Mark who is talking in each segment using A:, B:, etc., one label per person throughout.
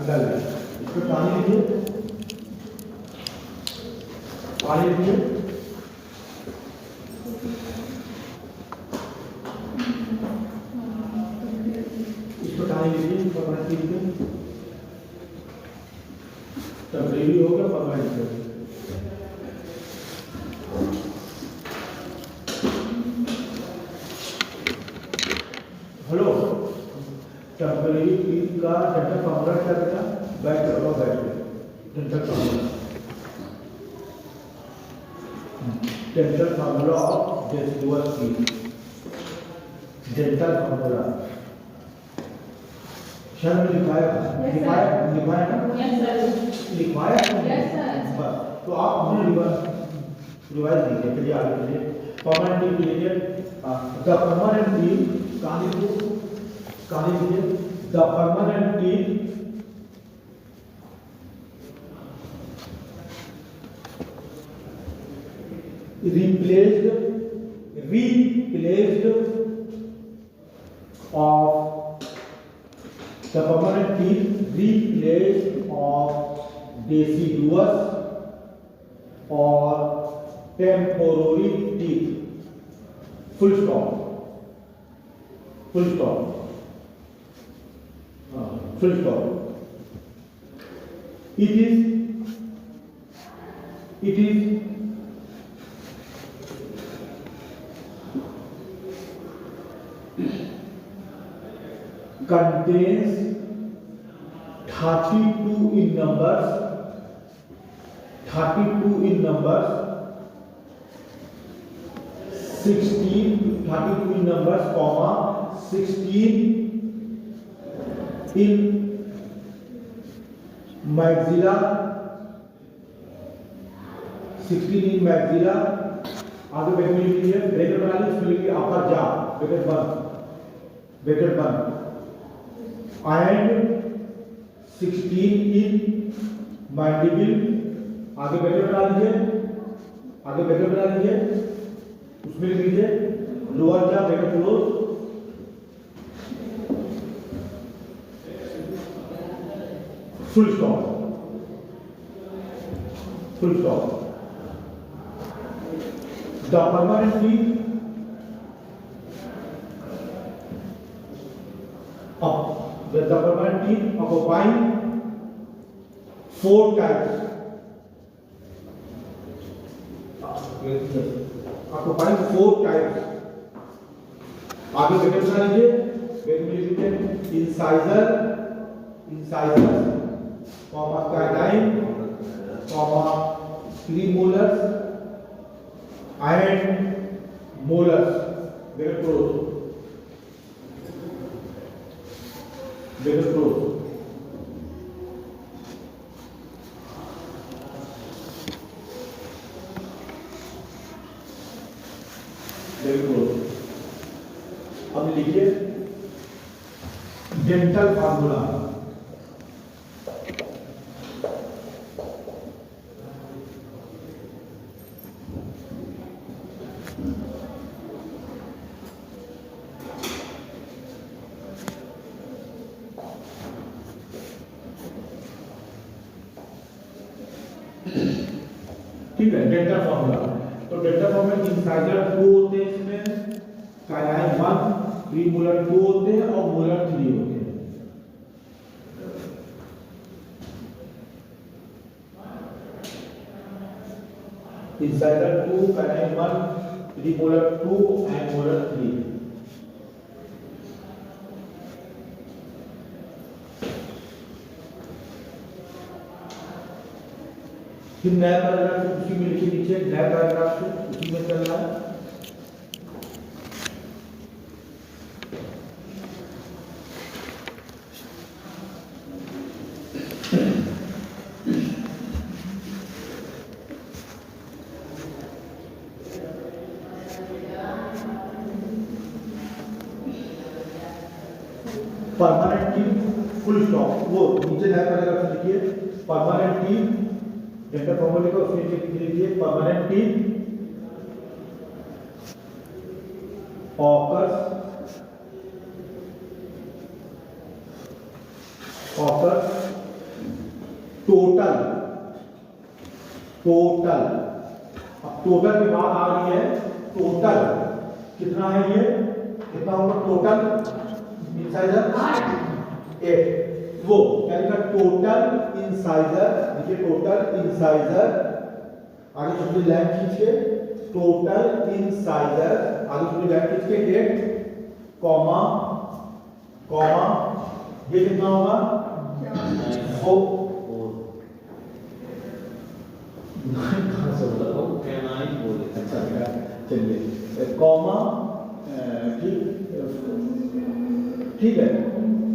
A: डल है। इसमें पानी लीजिए, पानी लीजिए, इसमें पानी लीजिए, परमानेंट लीजिए, टेम्परेरी हो गया परमानेंट हो गया। हेलो, टेम्परेरी टीम का डेल्टा फॉर्मूला क्या बेटा? बैक करो back delta formula, delta formula of deciduous heat, delta formula शर्म लिखाया लिखाया लिखाया लिखवाया तो आप मुझे रिवाइज कीजिए। चलिए आगे चलिए। परमानेंट टीम लीजिए, द परमानेंट टीम कहानी लीजिए, the permanent team replaced of the permanent teeth replaced of deciduous or temporary teeth. Full stop. Full stop. Full stop. It is contains 32 in numbers, 32 in numbers, comma 16 in maxilla, 16 in maxilla। आगे bracket में लिखिए, bracket बना लीजिए, इसमें लिखिए अपर जा, bracket बंद and 16 in mandible। आगे ब्रैकेट बना लीजिए, उसमें लिख लीजिए लोअर जा, bracket close, full stop. The permanent teeth the permanent teeth occupying 4 types, occupying 4 types। आगे ब्रैकेट बना लीजिए, ब्रैकेट में लिखिए incisor, comma canine, comma premolars and molars, bracket close. अब लिखिए डेंटल फार्मूला। ठीक है, डेल्टा फॉर्मूला। तो डेल्टा फॉर्मूला इंसाइजर 2 होते हैं, इसमें कैनाइन 1, प्रीमोलर 2 होते हैं और मोलर 3 होते हैं। Incisor 2, canine 1, premolar 2 and molar 3। फिर नया पैराग्राफ उसी में लिखिए, नीचे नया पैराग्राफ उसी में चल रहा है। परमानेंट टीम फुल स्टॉप, वो नीचे नया पैराग्राफ लिखिए, परमानेंट टीम डेल्टा फॉर्मूले को उसमें लिखिए, permanent team occurs total, total, अब टोटल की बात आ रही है, टोटल कितना है ये, कितना होगा टोटल इंसाइजर 8, वो क्या लिखा टोटल इंसाइजर, देखिए टोटल इंसाइजर, आगे छोटी लाइन खींच के टोटल इंसाइजर, आगे छोटी लाइन खींच के 8 कॉमा कॉमा, ये कितना होगा 4, अच्छा चलिए कॉमा, ठीक है,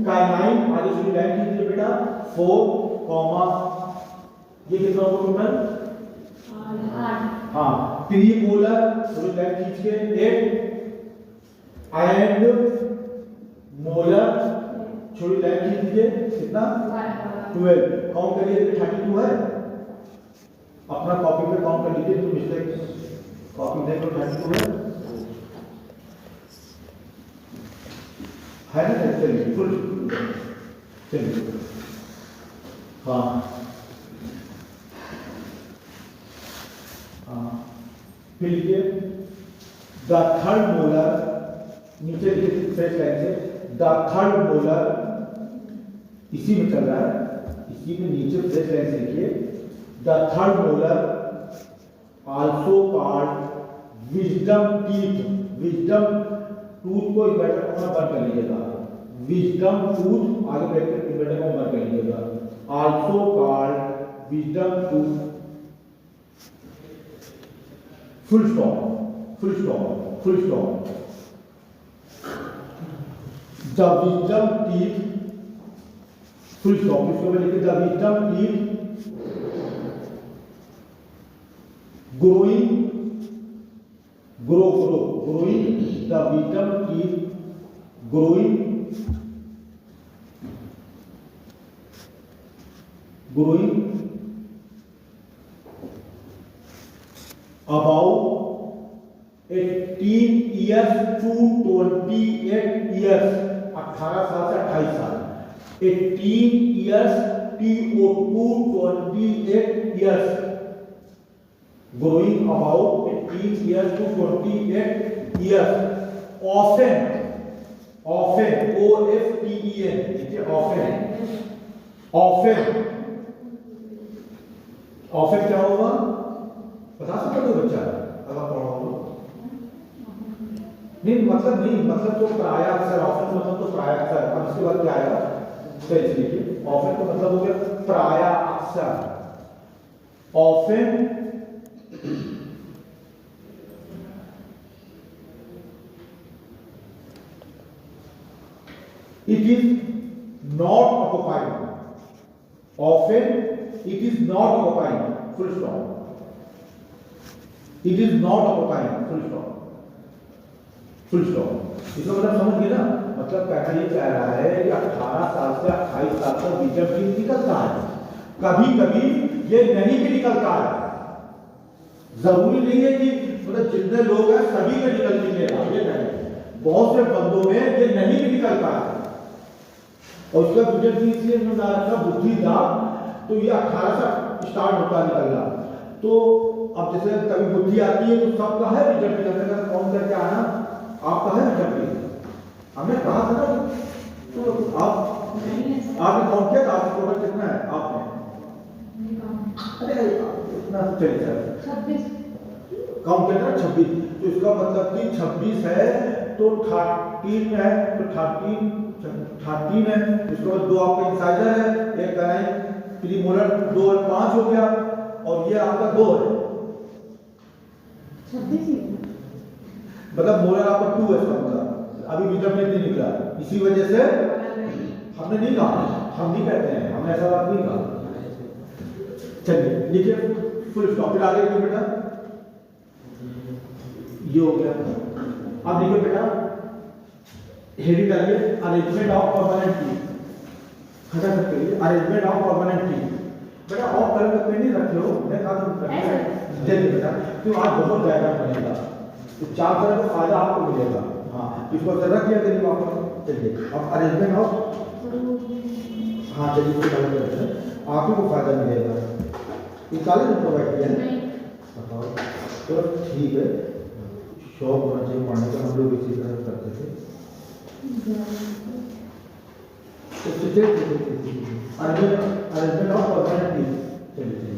A: काइनाइन, आगे छोटी लाइन कीजिए बेटा 4 कॉमा, ये कितना होगा टोटल 8, हाँ ट्रीमोलर, छोटी लाइन खींच के 8 एंड मोलर, छोटी लाइन खींचिए कितना 12, काउंट करिए 32 है, अपना कॉपी पे काउंट कर लीजिए, तो मिस्टेक कॉपी देख लो 32 है ना, चलिए फुल, चलिए हाँ हाँ, फिर लिखिए द थर्ड मोलर, नीचे लिखिए फ्रेश लाइन से, द थर्ड मोलर, इसी में चल रहा है, इसी में नीचे फ्रेश लाइन से लिखिए the third molar also called wisdom teeth, wisdom tooth को इन्वर्टर कॉमा बंद कर लीजिएगा, विजडम टूथ आगे ब्रैकेट इन्वर्टर कॉमा बंद कर लीजिएगा, also called wisdom tooth, full stop, full stop, full stop, the wisdom teeth, full stop, इसके ऊपर लिखिए the wisdom teeth growing, growing, the wisdom teeth growing, about 18 years to 28 years, 18 साल से 28 साल, 18 years to 28 years, growing about 18 years to 28 years, often, often, O-F-T-E-N, देखिए often, often, often क्या होगा बता सकते हो बच्चा अगर पढ़ा हो, नहीं मतलब नहीं, मतलब तो प्राय अक्सर, often मतलब तो प्राय अक्सर, अब इसके बाद क्या आएगा, सही से लिखिए, often का मतलब हो गया प्राय अक्सर, often it is not occupied, often it is not occupied, full stop, it is not occupied, full stop, full stop, इसका मतलब समझ गए ना, मतलब कहना ये चाह रहा है कि 18 साल से 28 साल तक विजडम टीथ निकलता है, कभी कभी ये नहीं भी निकलता है, जरूरी नहीं है कि मतलब जितने लोग हैं सभी में निकल निकलेगा, ये नहीं, बहुत से बंदों में ये नहीं भी निकलता है, और उसका विजडम टीथ इसलिए उन्होंने रखा बुद्धि दाब, तो ये 18 से स्टार्ट होता निकलना, तो अब जैसे कभी बुद्धि आती है तो सबका है विजडम टीथ, अगर कौन करके आना आपका है विजडम टीथ, हमने कहा था ना, तो आपने काउंट किया था, आपका टोटल कितना है आपने, अरे इतना चलिए 26 काउंट किया था 26, तो इसका मतलब कि 26 है तो 13 है, तो 13 है, इसके बाद 2 आपका इंसाइजर है, एक काइनाइन प्रीमोलर 2 और 5 हो गया, और ये आपका 2 है,
B: 26
A: मतलब मोलर आपका 2 है, इसका मतलब अभी विजडम टीथ नहीं निकला, इसी वजह से हमने नहीं कहा, हम नहीं कहते हैं, हमने ऐसा बात नहीं कहा, चलिए लिखिए फुल स्टॉप, फिर आगे लिखिए बेटा, ये हो गया, अब लिखिए बेटा हेडिंग डालिए अरेंजमेंट ऑफ परमानेंट टीथ, खड़ा करके लिए अरेंजमेंट ऑफ परमानेंट टीथ, बेटा ऑफ कलर का पेन नहीं रखे हो, मैं कहा तुम करते हैं जल्दी बेटा, क्यों आज बहुत ज्यादा बनेगा, तो 4 तरह का फायदा आपको मिलेगा, हाँ इसको रख दिया करिए वापस, चलिए अब अरेंजमेंट ऑफ हाँ चलिए इसको डाल देते हैं, आप ही को फायदा मिलेगा। ये काले ने प्रोवाइड किया है, बताओ तो ठीक है। शौक होना चाहिए पढ़ने का, हम लोग इसी तरह करते थे। अरेंजमेंट ऑफ पर्सनैलिटी, चलिए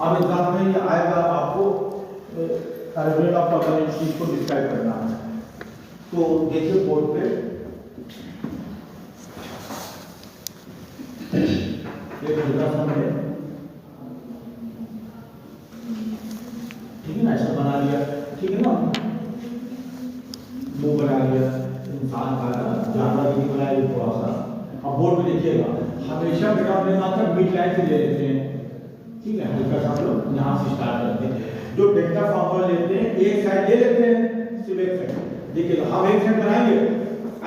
A: अब एग्जाम में ये आएगा, आपको अरेंजमेंट ऑफ पर्सनैलिटी को डिस्क्राइब करना है। तो देखिए बोर्ड पे एक दूसरा है, ठीक है ना, ऐसा बना लिया, ठीक है ना, वो बना लिया इंसान का, जानवर भी बनाया थोड़ा सा। अब बोर्ड में देखिएगा, हमेशा बेटा अपने मात्र मिड लाइन से ले लेते हैं, ठीक है, हल्का सा हम लोग यहाँ से स्टार्ट करते हैं। जो डेल्टा फॉर्मूला लेते हैं, एक साइड ले लेते हैं, सिर्फ एक साइड देखिए, हम एक साइड बनाएंगे,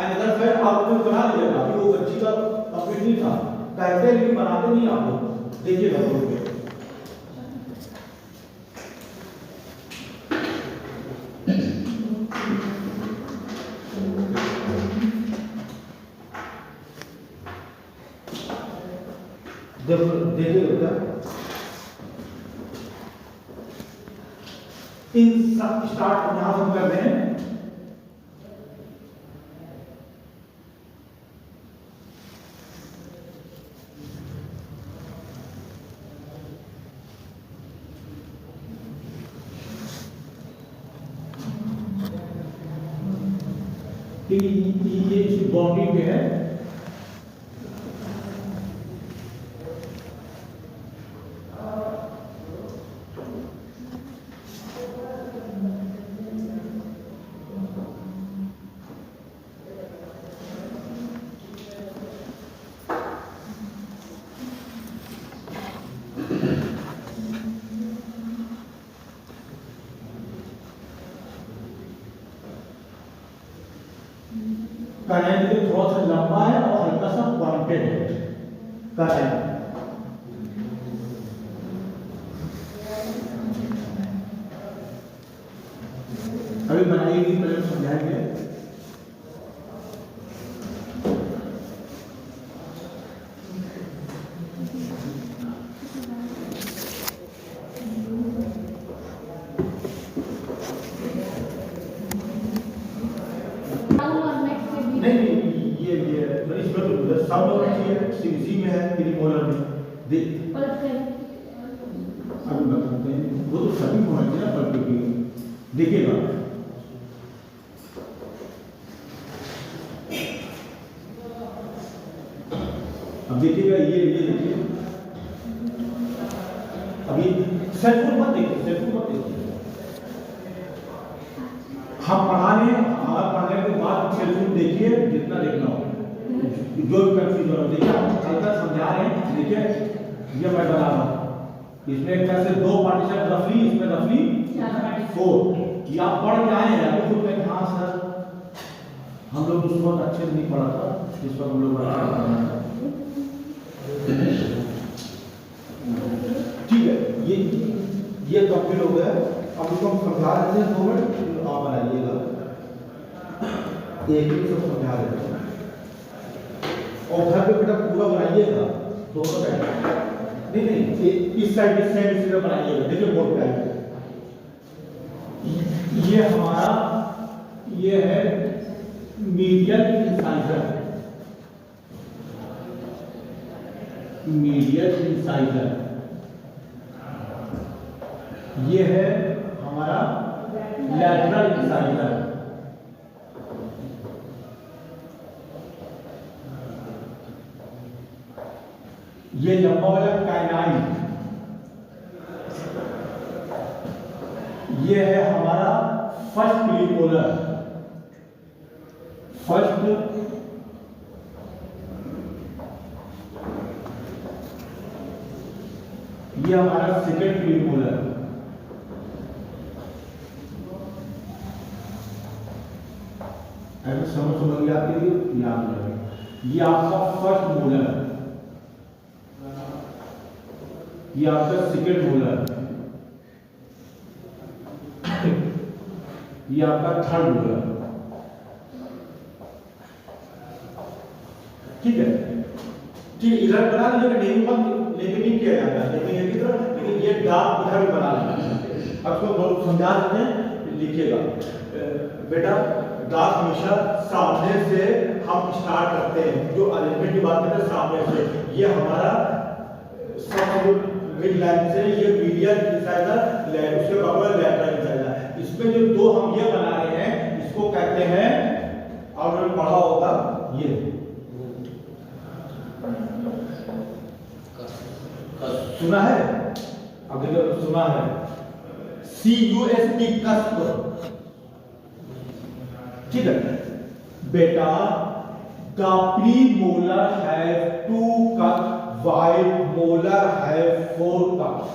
A: अनदर साइड आप लोग बना लीजिएगा। अभी वो बच्ची का कंप्लीट नहीं था, कहते लेकिन बनाते नहीं आप लोग, देखिएगा बोर्ड पे। देखिए बेटा, इन सब स्टार्ट यहां से कर रहे हैं, ये इस बाउंड्री पे है, करेंट थोड़ा सा लंबा है और हल्का सा पॉइंटेड है करेंट। अभी बनाइएगी, पहले समझाएंगे। सब लोग सी में है, यूनिपोलर में देख अभी बताते हैं, वो तो सभी को है ना पलटे की। देखिएगा अब, देखिएगा ये देखिए, अभी सेलफोन मत देखिए, सेलफोन मत देखिए, हम पढ़ा रहे हैं, हमारा पढ़ने के बाद सेलफोन देखिए जितना देखना हो, जो भी कंफ्यूज हो रहा है देखिए, हम हल्का समझा रहे हैं। देखिए ये मैं बना रहा हूँ, इसमें एक तरह से दो पार्टीशन रफली, इसमें रफली 4, ये आप पढ़ के आए हैं अभी खुद में। हाँ सर, हम लोग उस वक्त अच्छे से नहीं पढ़ा था, जिस वक्त हम लोग पढ़ा था, ठीक है। ये कंप्लीट हो गया, अब इसको हम समझा देते हैं 2 मिनट, आप बनाइएगा, एक ही सब समझा देते हैं। और घर पे बेटा पूरा बनाइएगा, दोनों साइड नहीं, इस साइड इस तरह बनाइएगा। देखिए बोर्ड पे आइए, ये हमारा ये है मीडियल इंसाइजर, मीडियल इंसाइजर, ये है हमारा लैटरल इंसाइजर, ये लंबा वाला काइनाइन, ये है हमारा फर्स्ट यूनिपोलर, फर्स्ट ये हमारा सेकेंड यूनिपोलर, ऐसे समझ आपके लिए याद रहे। ये आपका फर्स्ट मोलर, ये आपका सेकेंड मोलर, ये आपका थर्ड मोलर, ठीक है। ठीक, इधर बना लीजिएगा, नेमिंग किया जाता है, नेमिंग की तरह, लेकिन ये डार्क इधर भी बना लेना। अब इसको बहुत समझा देते हैं, लिखिएगा बेटा। डार्क हमेशा सामने से हम स्टार्ट करते हैं, जो अरेंजमेंट की बात करते हैं सामने से। ये हमारा सब मिड लाइन से, ये मीडियल इंसाइजर, उसके बगल लैटरल इंसाइजर। इसमें जो दो हम ये बना रहे हैं, इसको कहते हैं, आपने पढ़ा होगा ये सुना है, अब देखो सुना है, CUSP कस्प, ठीक है बेटा। The premolar have 2 cusp while molar have 4 cusp.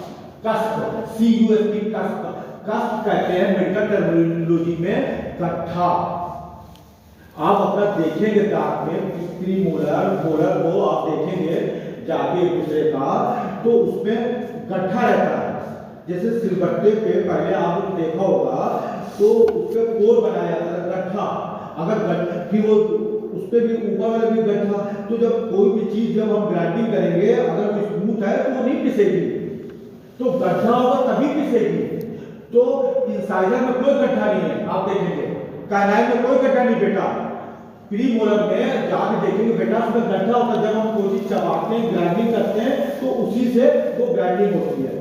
A: Cusp, CUSP cusp, cusp कहते हैं मेडिकल टर्मिनोलॉजी में गड्ढा। आप अपना देखेंगे दांत में प्रीमोलर मोलर को आप देखेंगे जाके एक दूसरे का, तो उसमें गड्ढा रहता है। जैसे सिलबट्टे पे पहले आपने देखा होगा, तो उस पे पोर बनाया जाता है गड्ढा। अगर फिर वो उस पे भी ऊपर वाला भी गड्ढा, तो जब कोई भी चीज जब हम ग्राइंडिंग करेंगे, अगर वो स्मूथ है तो वो नहीं पिसेगी, तो गड्ढा होगा तभी पिसेगी। तो इंसाइजर में कोई गड्ढा नहीं है, आप देखेंगे काइनाइन में कोई गड्ढा नहीं बेटा। प्रीमोलर में जाके देखेंगे बेटा, उसमें गड्ढा होता है। जब हम कोई चीज चबाते हैं, ग्राइंडिंग करते हैं, तो उसी से वो ग्राइंडिंग होती है।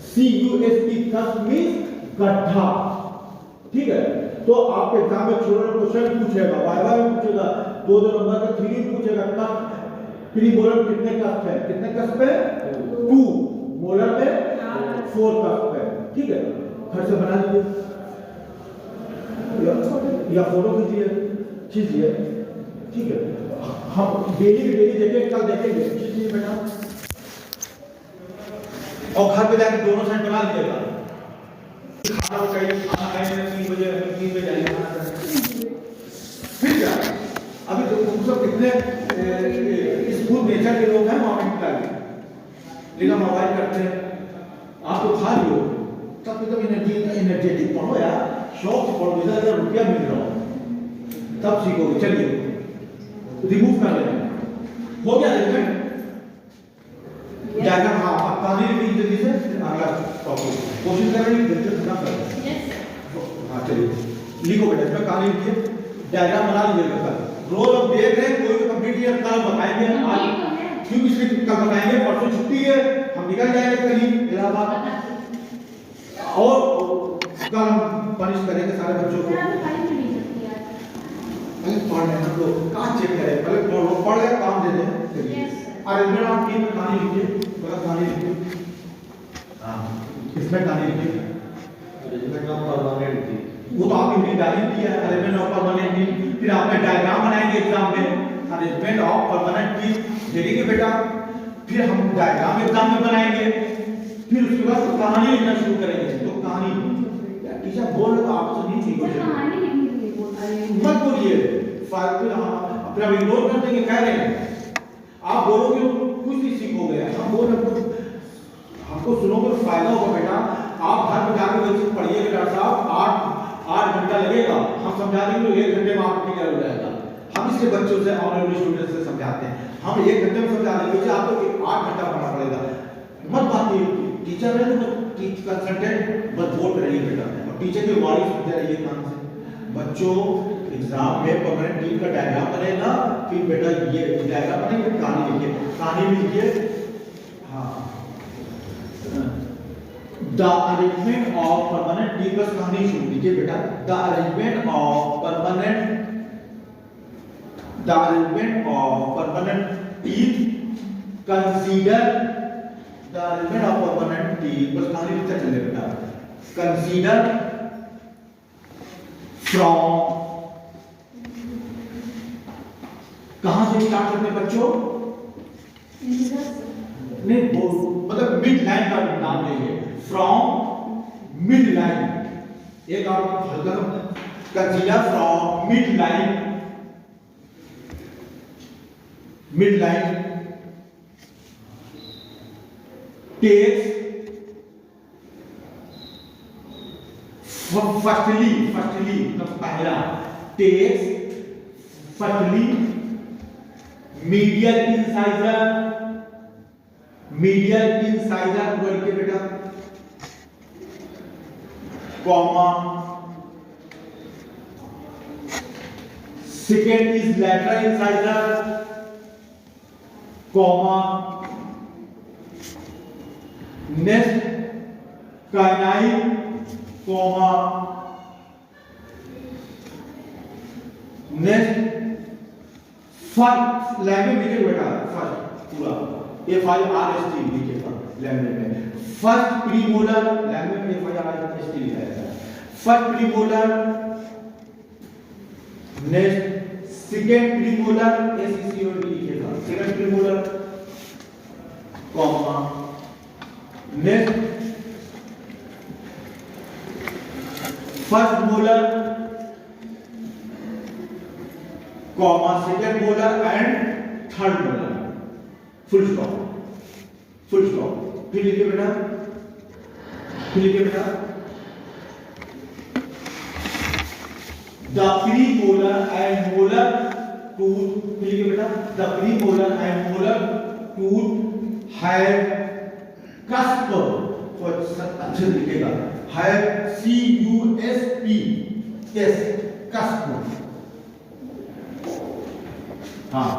A: CUSP कस्प मींस गड्ढा, ठीक है। तो आपके एग्जाम में छोटा क्वेश्चन पूछेगा, वाइवा में पूछेगा, 2 नंबर का 3 पूछेगा, कस्प प्रीमोलर कितने कस्प है, कितने कस्प है 2, मोलर में 4 कस्प है, ठीक है। घर से बना लीजिए या फोटो खींचिए, ठीक है। हम डेली देखेंगे, कल देखेंगे, खींचिए बेटा। और घर पे जाके दोनों साइड बना लीजिएगा। खाना चाहिए, खाना खाएंगे 3 बजे जाइए खाना खाने। फिर क्या, अभी तो तुम सब कितने स्कूल नेचर के लोग हैं, वहां पे लेकिन हम अवॉइड करते हैं। आप तो खा लियो, तब तो एनर्जेटिक पढ़ो यार, शौक से पढ़ो, इधर रुपया मिल रहा हो तब सीखोगे। चलिए रिमूव कर लेना, हो गया देखिए डायग्राम। हाँ, आप कहानी लिखिए जल्दी से, अगला टॉपिक कोशिश करेंगे जल्दी से खत्म कर। हाँ चलिए लिखो बेटा, इसमें कहानी लिखिए, डायग्राम बना लीजिएगा। कल रोल ऑफ देख रहे हैं, कोई भी कंप्लीट ईयर कल बताएंगे, आज क्यों इसलिए कल बताएंगे, परसों छुट्टी है, हम निकल जाएंगे कल इलाहाबाद, और कल हम पनिश करेंगे सारे बच्चों को। पढ़ लेना तो कहाँ चेक करें, पहले पढ़ ले, काम दे दें। अरेंजमेंट ऑफ टीम में कहानी लिखिए, पूरा कहानी लिखिए। हाँ, इसमें कहानी लिखिए, अरेंजमेंट ऑफ परमानेंट टीम, वो तो आपने डायरी दी है, अरेंजमेंट ऑफ परमानेंट टीम। फिर आपने डायग्राम बनाएंगे एग्जाम में, अरेंजमेंट ऑफ परमानेंट टीम देखेंगे बेटा। फिर हम डायग्राम एग्जाम में बनाएंगे, फिर उसके बाद कहानी लिखना शुरू करेंगे। तो कहानी टीचर बोल रहे तो आपसे नहीं ठीक हो, मत बोलिए, अपना इग्नोर कर देंगे, कह रहे हैं आप बोलोगे कुछ नहीं सीखोगे। हम बोल रहे हमको सुनोगे तो फायदा होगा बेटा। आप घर में जाकर वही चीज पढ़िएगा, डॉक्टर साहब 8 घंटा लगेगा, हम समझा देंगे तो 1 घंटे में आपको क्लियर हो जाएगा। हम इसके बच्चों से ऑनलाइन स्टूडेंट से समझाते हैं, हम 1 घंटे में समझा देंगे, आपको 8 घंटा पढ़ना पड़ेगा। मत बात टीचर है तो कंसल्टेंट बस बोल रही है बेटा, और टीचर की वाणी सुनते रहिए कान से। बच्चों एग्जाम में परमानेंट टीम का डायग्राम बनेगा, फिर बेटा ये डायग्राम बनेगा, कहानी लिखिए, कहानी भी लिखिए। हाँ, the arrangement of permanent team, बस कहानी शुरू कीजिए बेटा। The arrangement of permanent team consider, the arrangement of permanent team, बस कहानी लिखते चलिए बेटा। कंसीडर फ्रॉम, कहां से स्टार्ट करते हैं बच्चों, नहीं मतलब मिड लाइन का नाम लेंगे, फ्रॉम मिड लाइन। एक आप हल्का consider from mid line takes firstly मतलब पहला, takes firstly medial incisor word के बेटा comma, second is lateral incisor comma, next canine comma, next first language लिखे बेटा, फर्स्ट पूरा FIRST लिखेगा लैंग्वेज में, फर्स्ट प्रीमोलर लैंग्वेज में FIRST लिखा है, first premolar, next second premolar SECOND लिखेगा, second premolar comma, next first molar comma, second molar and third molar, full stop, फिर लिखिए बेटा, the premolar and molar tooth, फिर लिखिए बेटा, the premolar and molar tooth have cusp, तो अच्छे से लिखेगा, हैव CUSP, यस कस्प, हाँ,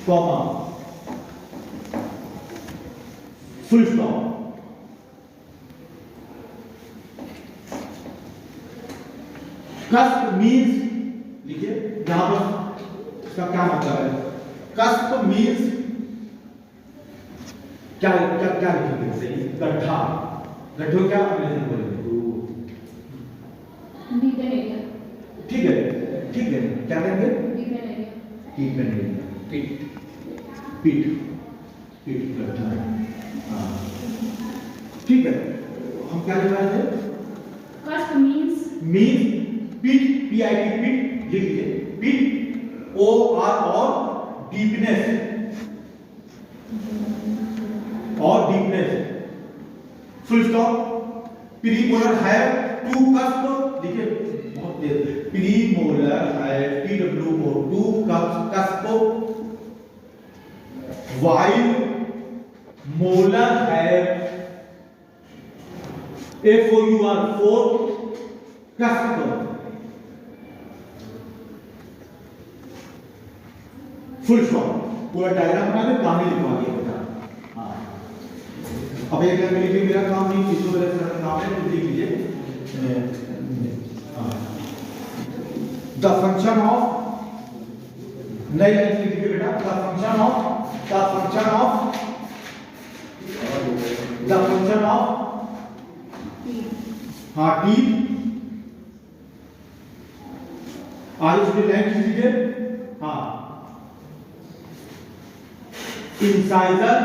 A: comma, full stop, cusp means लिखिए, यहां पर इसका क्या मतलब है, कस्प मीन्स क्या लिखेंगे, गड्ढा, गड्ढों क्या अंग्रेजी बोलेंगे, ठीक है, क्या कहेंगे, पीठ गड्ढा, हाँ ठीक है, हम क्या लिख रहे थे,
B: कस्प मीन्स
A: पीठ, PIT पीठ लिख लीजिए, पीठ OR और डीपनेस, फुल स्टॉप, प्रीमोलर है टू कस्प, देखिए बहुत तेज, प्रीमोलर है PWO two cusp, while molar है FOUR four cusp, full stop, पूरा डायग्राम बना के कहानी लिखवा दिया बेटा, हाँ अब एक लाइन में लिखिए, मेरा काम नहीं, इसको मेरा काम है, तो लिख लीजिए, द फंक्शन ऑफ, नई लाइन लिखिए बेटा, द फंक्शन ऑफ हाँ टीथ, आगे उसकी लाइन लीजिए, हाँ incisor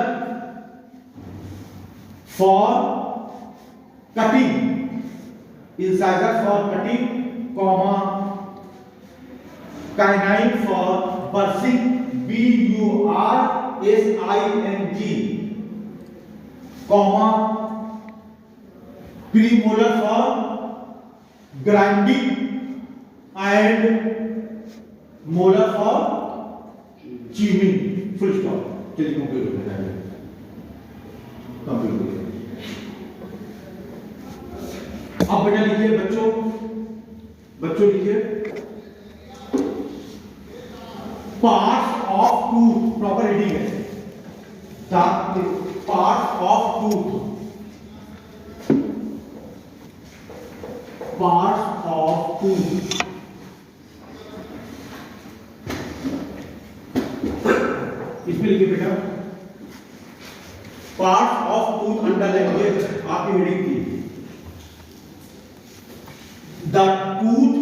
A: for cutting, comma, canine for bursing, BURSING, comma, premolar for grinding and molar for chewing, full stop, चलिए कंप्लीट हो गया, कंप्लीट हो गया। अब बेटा लिखिए बच्चों लिखिए, parts of tooth, proper reading है, पार्ट्स ऑफ टूथ, इसमें लिखिए बेटा, पार्ट्स ऑफ टूथ अंडरलाइन, आपकी हेडिंग थी, the tooth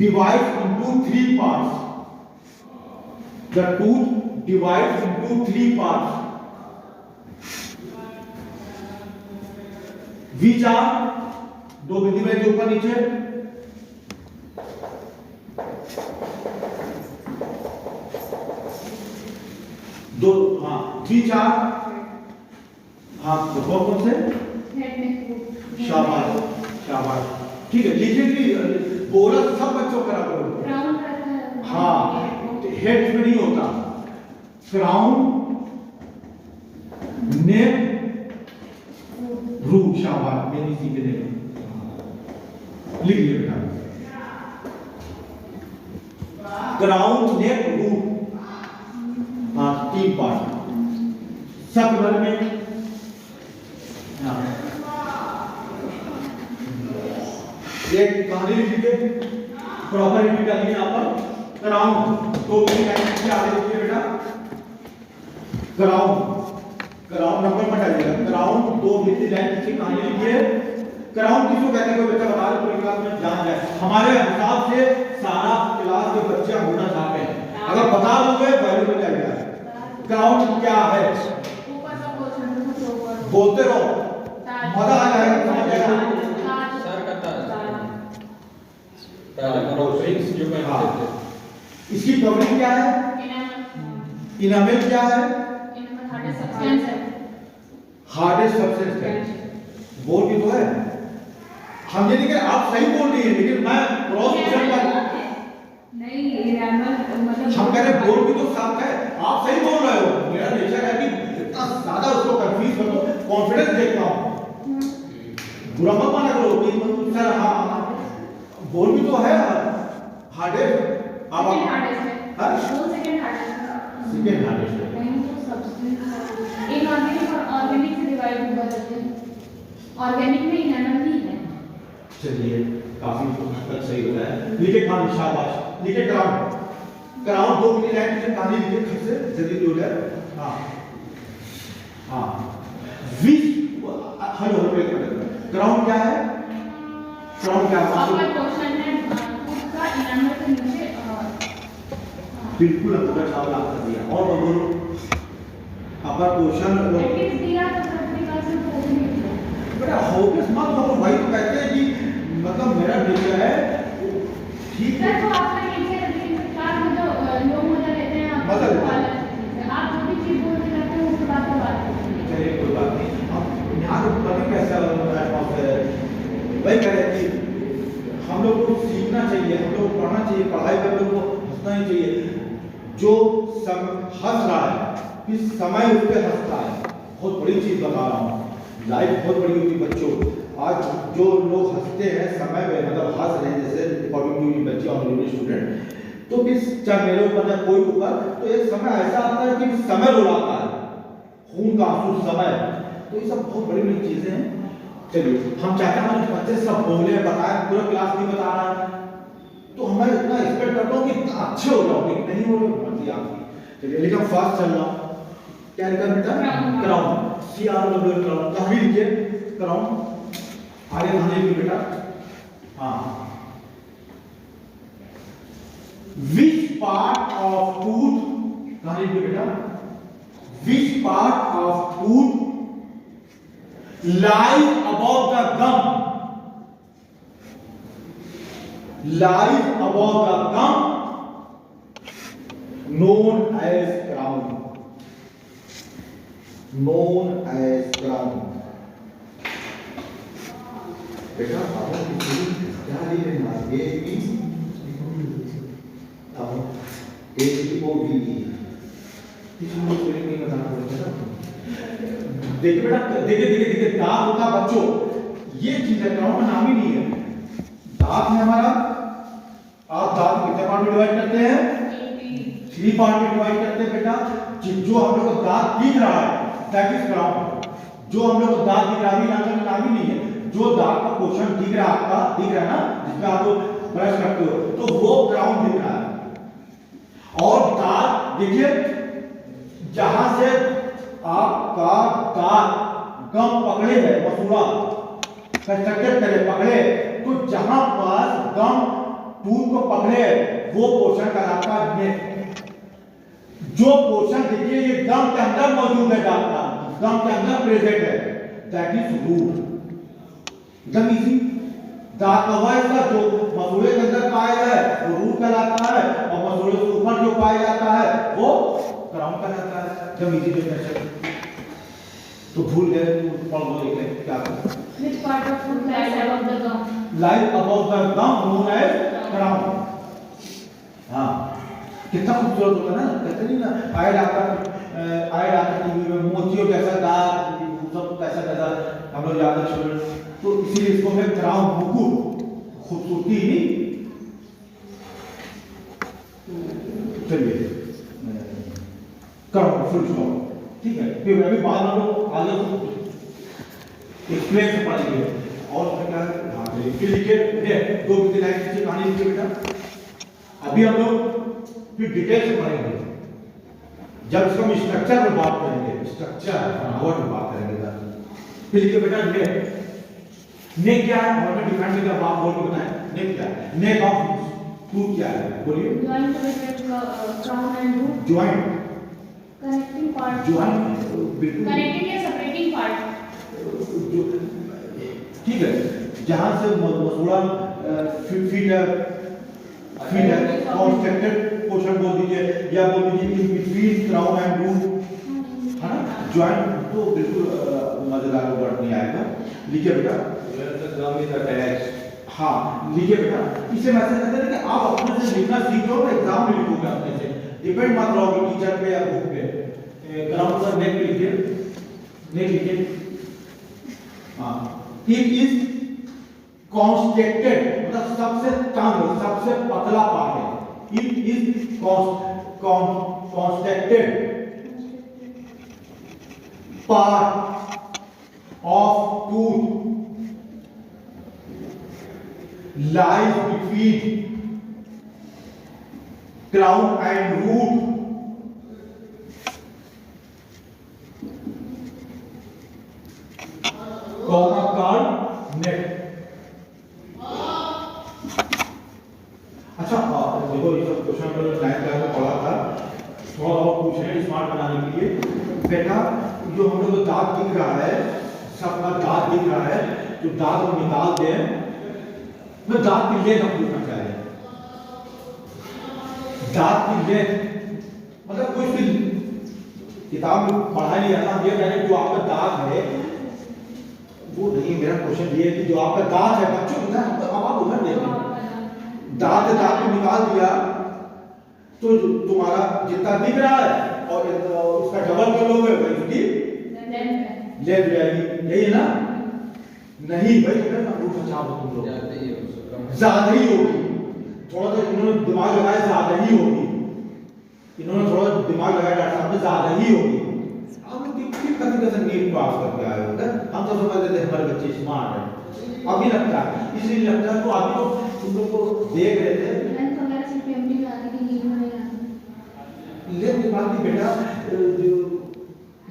A: divides into three parts, the tooth divides into three parts, which are, दो बिंदु में जो ऊपर नीचे, दो, हाँ बीच आर, हाँ तो कौन से?
B: हेड नेक
A: शाबाश शाबाश, ठीक है लिखे कि बोला सब बच्चों करा करो।
B: क्राउन रहता है।
A: हाँ हेड में नहीं होता, क्राउन नेक रूट, शाबाश मैंने सीखे दे लिखिए बेटा, क्राउन नेक रूट, हाँ 3 पार्ट सब घर में। हाँ एक कहानी लिखिए, प्रॉपर रिपीट करिए यहाँ पर, क्राउन तो से आगे लिखिए बेटा, क्राउन, क्राउन नंबर मत डालिएगा, क्राउन 2 बिल्कुल लाइन पीछे कहानी लिखिए। क्राउन किसको कहते हैं, कोई बच्चा बता दे, पूरी क्लास में जान जाए। हमारे हिसाब से सारा क्लास के बच्चे होना चाहते हैं, अगर बता दोगे वैल्यू मिल जाएगा। क्राउन क्या है,
B: ऊपर का पोर्शन को ऊपर
A: बोलते रहो, मजा आ जाएगा, समझ जाएगा।
C: सर का ताज रिंग्स जो पहनते थे।
A: इसकी कवरिंग क्या है, इनामेल क्या है,
B: हार्डेस्ट सब्सटेंस है।
A: हार्डेस्ट सब्सटेंस है, बोल भी तो है। हम ये नहीं कह आप सही बोल रही है, लेकिन मैं क्रॉस क्वेश्चन पर
B: नहीं मतलब
A: हम कह रहे बोल भी तो साफ है, आप सही बोल रहे हो। मेरा नेचर है कि इतना ज्यादा उसको कंफ्यूज कर दो, कॉन्फिडेंस देखता हूं, बुरा मत माना करो कि मतलब सर हाँ बोल भी तो है हार्डेस्ट। अब
B: सेकंड हार्डेस्ट है,
A: हाँ
B: वो सेकंड हार्डेस्ट है,
A: सेकंड हार्डेस्ट है।
B: नहीं तो सब्सटेंस इनऑर्गेनिक और ऑर्गेनिक से डिवाइड हो जाते हैं, ऑर्गेनिक में इनएनम भी है।
A: चलिए काफी हद तक सही हो रहा है। लिखे खान, शाबाश, लिखे क्राउन, क्राउन 2 मिनट लाइन से कहानी लिखे फिर से जल्दी हो जाए। हाँ हाँ विश, हेलो क्राउन क्या है, क्राउन क्या है,
B: अपर पोर्शन है उसका इनएनम के नीचे
A: बिल्कुल अपर चावल आपने दिया, और बोलो अपर पोर्शन
B: एटलीस्ट दिया तो सबके पास में पोर्शन है।
A: बेटा होपलेस मत हो भाई, तो कहते हैं कि मतलब मेरा नेचर है ठीक है।
B: सर वो आपका नेचर है, लेकिन क्लास में जो लोग मजा लेते हैं आप
A: मजा लेते हैं।
B: अलग चीज़ है। आप जो भी चीज बोलते रहते हो उसके बाद बात करते हैं।
A: चलिए कोई बात नहीं, अब यहाँ तो पता नहीं कैसा एटमॉस्फेयर है। वही कह रहे हैं कि हम लोग को सीखना चाहिए, हम लोग को पढ़ना चाहिए, पढ़ाई में हम लोग को हंसना ही चाहिए। जो हंस रहा है इस समय उस पर हंसता है, बहुत बड़ी चीज बता रहा हूँ, लाइफ बहुत बड़ी होती है बच्चों। आज जो लोग हंसते हैं समय में, मतलब हंस रहे हैं जैसे अकॉर्डिंग टू बच्चे और स्टूडेंट, तो किस चाहे मेरे ऊपर या कोई ऊपर, तो एक समय ऐसा आता है कि समय रुलाता है, खून का आंसू समय। तो ये सब बहुत बड़ी बड़ी चीजें हैं। चलिए हम चाहते हैं हमारे बच्चे सब बोले बताए, पूरा क्लास नहीं बता रहा है, तो मैं इतना एक्सपेक्ट करता हूँ कि अच्छे हो जाओ, लेकिन नहीं हो रहे मर्जी आपकी। चलिए लेकिन फास्ट चल रहा, क्या लिखा बेटा, क्राउन, CROWN क्राउन, कहानी लिखिए क्राउन, आगे कहानी लिखिए बेटा। हाँ विच पार्ट ऑफ टूथ, कहानी लिखिए बेटा, which part of tooth lies above the gum, lies above the gum known as crown, known as crown। बेटा आपको क्या लिखे ना, APOVE, इसमें कोई नहीं बताना पड़ेगा। देखिए बेटा, देखिए दांत होता बच्चों, ये चीज है, क्राउन का नाम ही नहीं है। दांत है हमारा, आप दांत कितने पार्ट में डिवाइड करते हैं, 3 पार्ट में डिवाइड करते हैं बेटा। जो हम लोग को दांत दिख रहा है दैट इज क्राउन, जो हम लोग को दांत दिख रहा है नाम ही नहीं है, जो दांत का पोर्शन दिख रहा है आपका, दिख रहा है ना, जिसमें आप लोग ब्रश करते हो, तो वो क्राउन दिख रहा है। और दांत देखिए, जहां से आपका दांत गम पकड़े है, मसूड़ा कंस्ट्रक्टेड करे पकड़े, तो जहां पास गम टूथ को पकड़े वो पोर्शन कहलाता है नेक। जो पोर्शन देखिए ये गम के अंदर मौजूद है, दांत का गम के अंदर प्रेजेंट है, दैट इज रूट। एकदम इजी, दांत का वह हिस्सा जो मसूड़े के अंदर पाया जाए वो रूट कहलाता है, और मसूड़े से ऊपर जो पाया जाता है वो क्राउन कहलाता है। एकदम इजी डेफिनेशन। तो भूल गए तो पढ़ लो एक क्या
B: Which part of food lies above the gum?
A: Lies above the gum known as crown. हाँ कितना खूबसूरत होता है ना, कहते नहीं ना आए लाता टीवी में मोतियों जैसा दाग सब कैसा कैसा हम लोग याद है छोटे, तो इसीलिए इसको मैं क्राउन मुकुट खूबसूरती ही। चलिए क्राउन फुल स्टॉप, ठीक है। फिर अभी बाद में लोग आगे एक्सप्लेन से पढ़ेंगे और क्या है। हाँ चलिए फिर लिखिए दो बिंदु लाइन नीचे कहानी लिखिए बेटा। अभी हम लोग फिर डिटेल से पढ़ेंगे जब इसको हम स्ट्रक्चर में बात करेंगे, स्ट्रक्चर बनावट में बात करेंगे तब। फिर लिखिए बेटा ने क्या है, हमने डिफाइन किया, आप बोल के बताएं ने क्या है। नेक ऑफ टूथ क्या है, बोलिए।
B: Joint between crown and root.
A: Joint
B: Connecting part.
A: Joint बिल्कुल
B: Connecting या separating part.
A: ठीक है, जहां से मसूड़ा फीट है कॉन्स्ट्रक्टेड पोर्शन बोल दीजिए या बोल दीजिए in between crown and root, है ना। ज्वाइंट तो बिल्कुल मजेदार वर्ड नहीं आएगा। लिखिए बेटा
C: गम इज अटैच्ड।
A: हाँ लिखिए बेटा, इसे मैसेज कहते हैं कि आप अपने से लिखना सीख लो तो एग्जाम में लिखोगे अपने से, डिपेंड मत रहोगे टीचर पे या बुक पे। क्राउन पर नेक लिखिए, नेक लिखिए। हाँ इट इज कॉन्स्ट्रक्टेड मतलब सबसे तंग सबसे पतला पार्ट है। It is constructed part of tooth lies between crown and root. Comma card neck. अच्छा देखो ये सब क्वेश्चन हमने 9th क्लास में पढ़ा था, थोड़ा और पूछ रहे हैं स्मार्ट बनाने के लिए। बेटा जो हम लोग को दांत दिख रहा है, सबका दांत दिख रहा है, जो दांत को निकाल दें मैं दांत की लेंथ हम पूछना चाह रहे हैं। दांत की लेंथ मतलब कुछ भी किताब में पढ़ाई नहीं जाता, ये कह रहे जो आपका दांत है वो नहीं। मेरा क्वेश्चन ये है कि जो आपका दांत है बच्चों की दांत अब आप उधर देखिए, दांत को निकाल दिया तो तुम्हारा जितना दिख रहा है और उसका डबल कर लोगे भाई उसकी लेंथ जाएगी, यही है ना। नहीं भाई तुम लोग ज्यादा ही होगी, थोड़ा सा इन्होंने दिमाग लगाया ज्यादा ही होगी, इन्होंने थोड़ा दिमाग लगाया डॉक्टर साहब ने ज्यादा ही होगी। हम लोग किस तरीके से नीट पास करके आए होते हैं, हम तो समझते थे हमारे बच्चे स्मार्ट है, अभी लगता है इसलिए लगता है तो अभी तो तुम लोग को देख रहे थे लेकिन बात की बेटा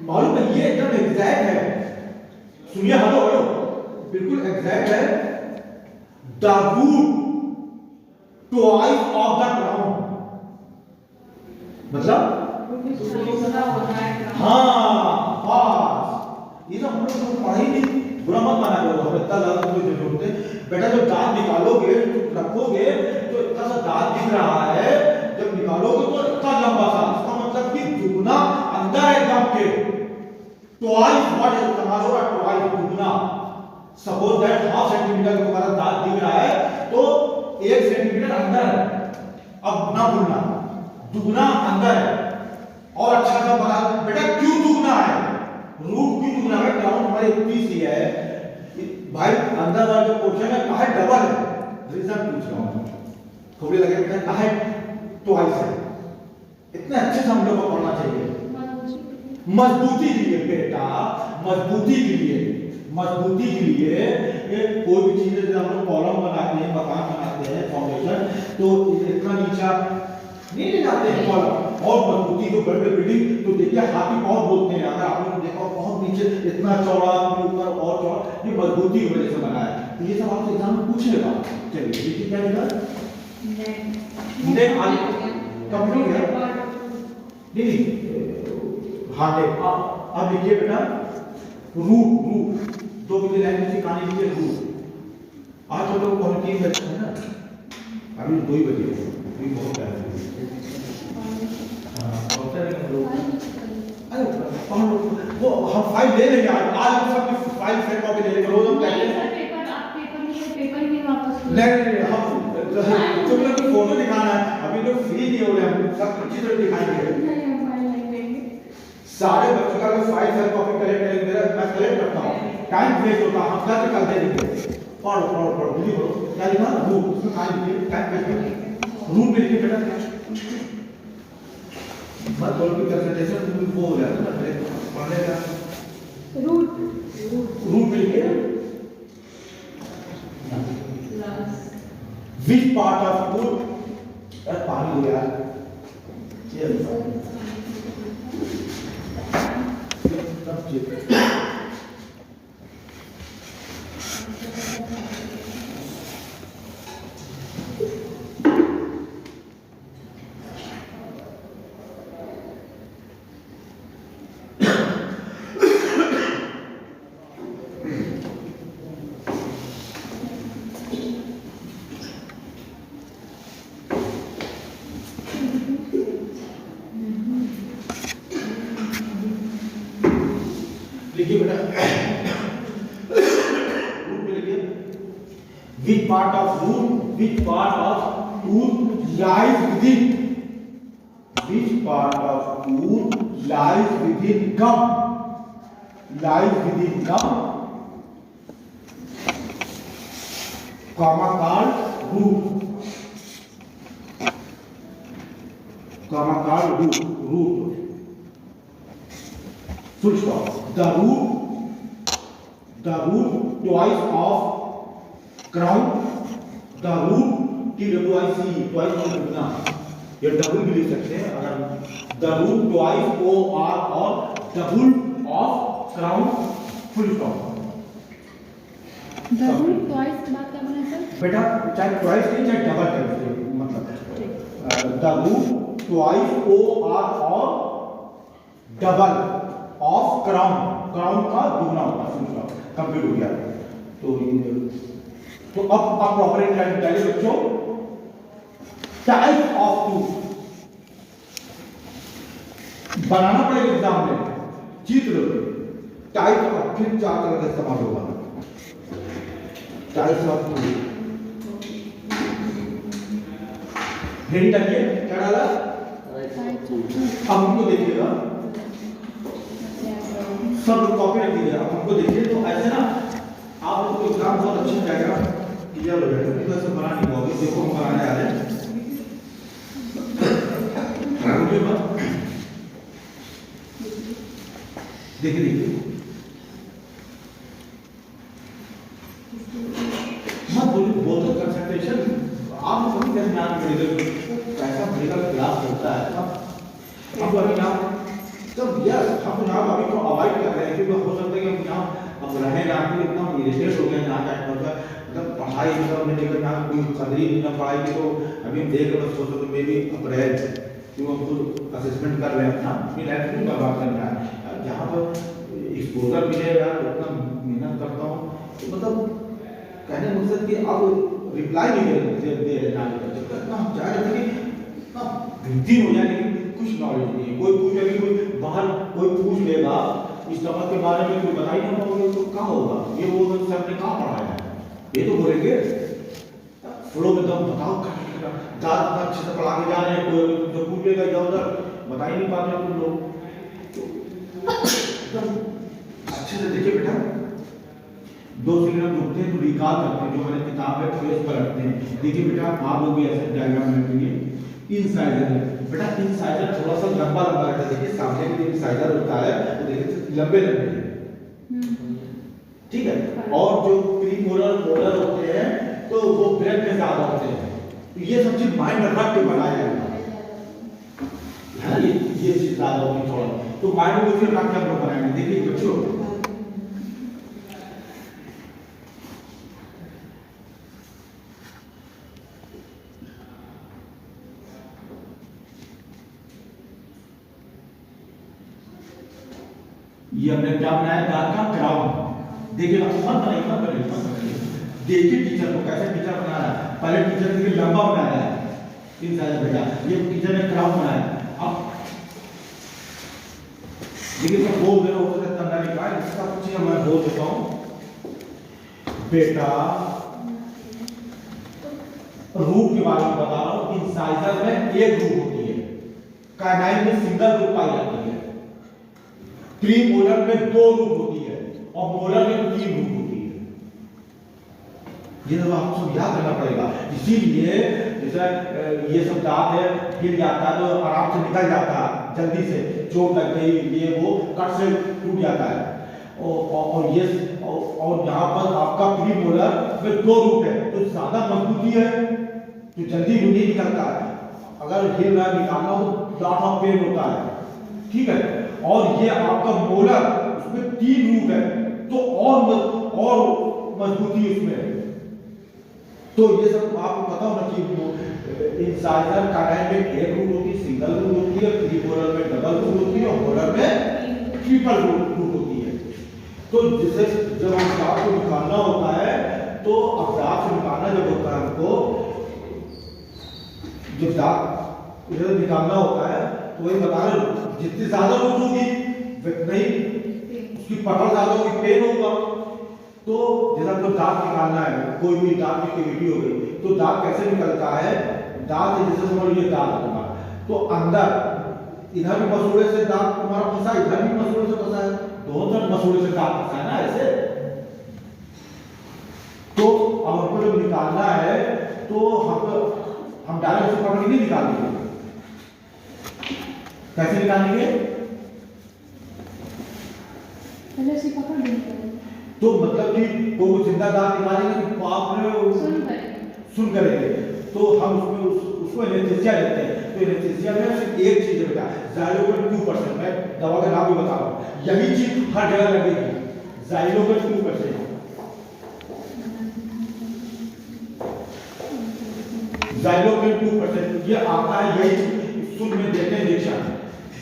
A: मालूम है ये एकदम एग्जैक्ट है। सुनिए हेलो हेलो बिल्कुल एग्जैक्ट है। The root twice of the crown मतलब हाँ बस ये सब हम लोग पढ़ाई नहीं, बुरा मत माना करो, हम इतना ज्यादा कोई जरूरत है बेटा। जब दांत निकालोगे रखोगे तो इतना सा दांत दिख रहा है, जब निकालोगे तो इतना लंबा सा, इसका मतलब कि दुगना अंदर है दम के। ट्वाइस व्हाट इज तुम्हारा ट्वाइस दुगना। सपोज दैट हाफ सेंटीमीटर का तुम्हारा दांत दिख रहा है तो 1 सेंटीमीटर अंदर है, अब ना भूलना दुगना अंदर है। और अच्छा सा बता बेटा क्यों दुगना है, रूट क्यों दुगना है। क्राउन हमारे 21 ही है भाई, अंदर वाला जो पोर्शन है कहां डबल है, रीजन पूछ रहा हूं। थोड़ी लगे बेटा कहां ट्वाइस है, इतने अच्छे से हम लोग को पढ़ना चाहिए। मजबूती के लिए बेटा, मजबूती के लिए, मजबूती के लिए कोई भी चीज जब हम लोग कॉलम बनाते हैं, मकान बनाते हैं, फाउंडेशन, तो इतना नीचा नहीं ले जाते हैं कॉलम। और मजबूती को बड़े बिल्डिंग तो देखिए हाथी बहुत बोलते हैं, अगर आप लोगों ने देखा बहुत नीचे इतना चौड़ा ऊपर और चौड़ा, ये मजबूती की वजह से बना है। तो ये सब आपसे एग्जाम में पूछेगा। चलिए देखिए क्या लिखा नेक आगे कंप्लीट है नहीं हाँ देख अब लिखिए बेटा रूट, रूट दो बिंदु लाइन से कहानी लिखिए रूट। आज तो लोग कौन 3 बजे है ना, अभी 2 ही बजे, अभी बहुत टाइम है। हाँ बहुत सारे लोग अरे वो हम फाइल ले लेंगे आज हम सब फाइल सेट कॉपी ले लेंगे रोज हम
B: नहीं
A: कहते
B: सर, पेपर आप पेपर नहीं है, पेपर ही वापस लो।
A: नहीं हम तुम लोग को फोटो दिखाना है अभी लोग फ्री नहीं हो रहे हम सब अच्छी तरह दिखाएंगे
B: नहीं, हम फाइल नहीं लेंगे।
A: सारे बच्चों का फाइल सेट कॉपी कलेक्ट करेंगे मेरा मैं कलेक्ट करता हूँ टाइम वेस्ट होता है हम कल कल दे देंगे पढ़ो पढ़ो पढ़ो जल्दी पढ़ो क्या लिखा रूट उसमें कहाँ लिखिए टाइम वेस्ट रूट में लिखिए बेटा मत बोलो कि कंसंट्रेशन वो हो जाता है ना पढ़ने का
B: रूट
A: रूट में लिखिए which part of food यार पानी दो यार ये सब चीज लिखिए बेटा रूट में लिखिए which part of food lies within which part of food lies within gum comma called root full stop the root twice of crown the root twice लिखना ये डबल भी लिख सकते हैं अगर the root twice o r और double of crown full stop
B: The root twice के बाद क्या बना सर?
A: बेटा चाहे ट्वाइस नहीं चाहे डबल कर मतलब the root twice o r और डबल ऑफ क्राउन का दुगना होता है कंप्लीट हो गया तो अब प्रॉपर इंटेंट डालिए बच्चों टाइप ऑफ टूथ बनाना पड़ेगा एग्जाम में चित्र टाइप ऑफ फिर 4 तरह का इस्तेमाल होगा टाइप ऑफ टूथ रेडी डालिए क्या डाला अब हमको देखिएगा सब कॉपी रख दीजिए आप हमको देखिए तो ऐसे ना आप लोगों को एग्जाम बहुत अच्छा जाएगा क्लियर हो जाएगा क्योंकि ऐसे बना नहीं होगी देखो हम बनाने आ रहे हैं देखिए मत बोलिए बहुत कंसंट्रेशन आप लोग को ध्यान मेडिकल कैसा मेडिकल क्लास होता है अब अभी ना तब यस हम यहाँ अभी को अवॉइड कर रहे हैं क्योंकि हो सकता है कि हम यहाँ अब रहे ना कि इतना इरिटेट हो गए यहाँ टाइम पर मतलब पढ़ाई मतलब हमने देखा यहाँ कोई कदर ही ना पढ़ाई की तो अभी हम देख रहे हैं सोचो तो मे भी अप्रैल क्यों हम खुद असेसमेंट कर रहे हैं अपना अपनी लाइफ में बर्बाद करना है जहाँ पर एक्सपोजर मिले यार उतना मेहनत करता हूँ तो मतलब कहने मकसद कि आप रिप्लाई नहीं दे रहे ना जब तक ना हम चाह रहे थे कि गलती हो जाए लेकिन कुछ नॉलेज नहीं है कोई पूछेगा कोई बाहर कोई पूछ लेगा इस टॉपिक के बारे में कोई बता ही नहीं पाओगे तो क्या होगा ये वो सर ने कहाँ पढ़ाया है ये तो बोलेंगे फ्लो में दम बताओ ज़्यादा अच्छे से पढ़ा के जा रहे हैं कोई जो पूछ लेगा इधर उधर बता ही नहीं पाते तुम लोग तो अच्छे से देखिए बेटा 2 सेकंड हम रुकते हैं तो रिकॉल करते हैं जो हमारे किताब है फेस पर रखते हैं देखिए बेटा आप लोग भी ऐसे डायग्राम बनाएंगे इंसाइजर है बेटा इंसाइजर थोड़ा सा लंबा रहता है देखिए सामने में इंसाइजर होता है तो देखिए लंबे है ठीक है और जो प्रीमोलर मोलर होते हैं तो वो ब्रेड में ज्यादा होते हैं तो ये सब चीज माइंड रख के बनाया जाएगा है ना ये चीज ज्यादा होगी थोड़ा तो माइंड को फिर रख के हम लोग बनाएंगे देखिए बच्चों ये हमने क्या बनाया दांत का क्राउन देखिए मत बनाइए देखिए टीचर को कैसे टीचर बना रहा है पहले टीचर देखिए लंबा बनाया है इन सारे बेटा ये टीचर ने क्राउन बनाया अब लेकिन मैं बोल दे रहा हूँ तो अंदर निकाल इसका कुछ मैं बोल देता हूँ बेटा। रूट के बारे में बता रहा हूँ। इंसाइजर में एक रूट होती है, काइनाइन में सिंगल रूट पाई जाती है, प्रीमोलर में 2 रूट होती है और मोलर में 3 रूट होती है। ये सब आपको सब याद रखना पड़ेगा। इसीलिए जैसे ये सब दांत है गिर जाता है तो आराम से निकल जाता है जल्दी से, चोट लग गई ये वो कट से टूट जाता है। और ये और यहाँ पर आपका प्रीमोलर में 2 रूट है तो ज्यादा मजबूती है तो जल्दी नहीं निकलता है। अगर हिल रहा निकालना हो तो लॉट ऑफ पेन होता है, ठीक है। और ये आपका मोलर उसमें 3 रूट है तो और मजबूती उसमें है। तो ये सब आपको पता होना चाहिए। इंसाइजर काइनाइन में एक रूट होती है, सिंगल रूट होती है, प्रीमोलर में डबल रूट होती है और मोलर में ट्रिपल रूट होती है। तो जैसे जब हम दांत को निकालना होता है तो अब दांत से निकालना जब होता है हमको, जब दांत इधर निकालना होता है तो वही बता रहे जितनी ज्यादा रूट होगी उतना ही उसकी पकड़ ज्यादा होगी, पेन होगा। तो जैसा आपको दांत निकालना है, कोई भी दांत की कैविटी हो गई तो दांत कैसे निकलता है, दांत जैसे समझ लीजिए दांत तुम्हारा तो अंदर इधर भी मसूड़े से दांत तुम्हारा फंसा, इधर भी मसूड़े से फंसा है, दोनों तरफ मसूड़े से दांत फंसा है ना ऐसे। तो अब हमको जब निकालना है तो हम डायरेक्ट से पकड़ के नहीं निकालेंगे। कैसे निकालेंगे?
B: पहले से पकड़ लेंगे
A: तो मतलब कि कोई जिंदा दांत निकालेंगे तो आप सुन करेंगे तो हम उसको एनेस्थीसिया लेते हैं। तो एनेस्थीसिया में सिर्फ एक चीज है बेटा, ज़ाइलोपेन 2%। मैं दवा का नाम भी बता रहा हूँ, यही चीज हर जगह लगेगी, ज़ाइलोपेन 2%। ज़ाइलोपेन 2% ये आता है, यही सुन में देते हैं इंजेक्शन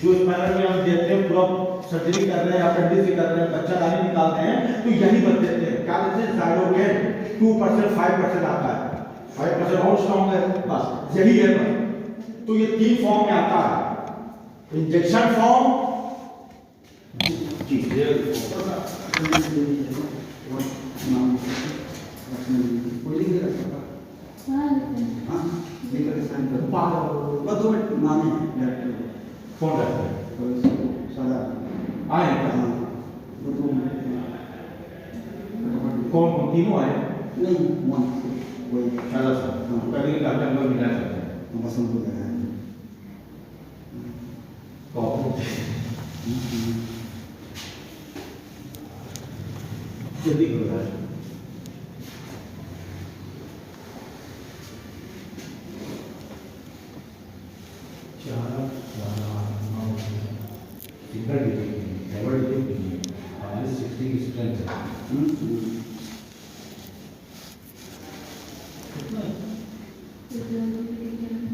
A: जो स्पाइनल में हम देते हैं, पूरा सर्जरी कर रहे हैं, अपेंडिक्स कर रहे हैं, बच्चा दानी निकालते हैं तो यही बच देते हैं। क्या देते हैं? ज़ाइलोपेन 2%, 5% आता है, 5% और स्ट्रॉन्ग है, बस यही है बस। तो ये 3 फॉर्म में आता है, इंजेक्शन फॉर्म कौन रहता है आए कौन तीनों आए चलो सर कभी डॉक्टर लोग मिला सकते हैं जल्दी करो यार।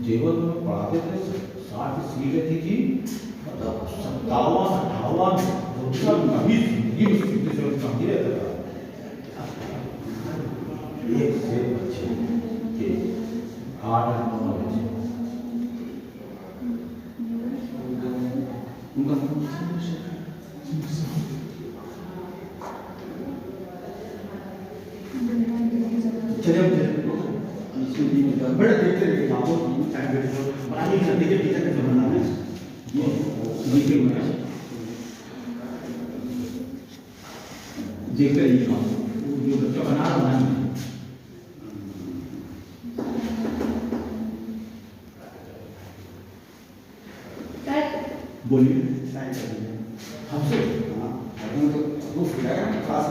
A: जेवर में पढ़ाते थे 60 सीटें थी जी, मतलब 57-58 अभी जिंदगी में सीटें से कम ही रहता था। एक से बच्चे के 8-9 बच्चे बड़े देखते रहिए आपको टाइम वेस्ट पढ़ाई करने के टीचर के जमाना में ये देखते रहिए जो बच्चा बना रहा है बोलिए हमसे वो खास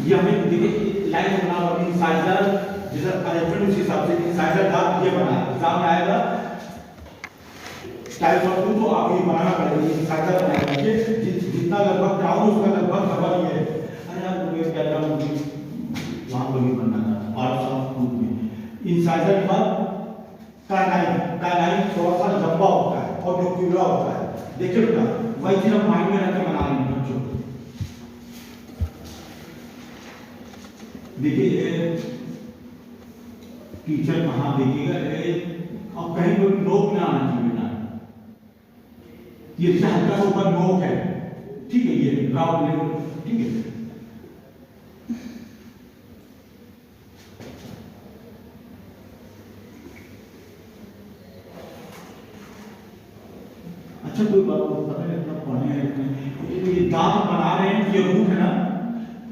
A: ये हमें देखिए लाइन बना इंसाइजर जैसे अरेंजमेंट उस हिसाब से इंसाइजर दांत ये बना है, एग्जाम में आएगा टाइप ऑफ टू तो आप ये बनाना पड़ेगा, ये इंसाइजर बनाएगा कि जितना लगभग चाहो उसका लगभग डबल ही है। अरे यार मुझे क्या करना, मुझे वहां पर भी बनना था पार्ट्स ऑफ टू में इंसाइजर के बाद काइनाइन थोड़ा सा लंबा होता है और जो क्यूरा होता है। देखिए बेटा वही चीज हम माइंड में रख के बना रहे हैं बच्चों। देखिए टीचर कहाँ देखिएगा, अब कहीं कोई नोक ना आना चाहिए बेटा, ये हल्का सा ऊपर नोक है, ठीक है, ये राउंड लेवल, ठीक है। अच्छा कोई बात पता नहीं इतना पढ़े हैं, ये दांत बना रहे हैं, ये रूट है ना,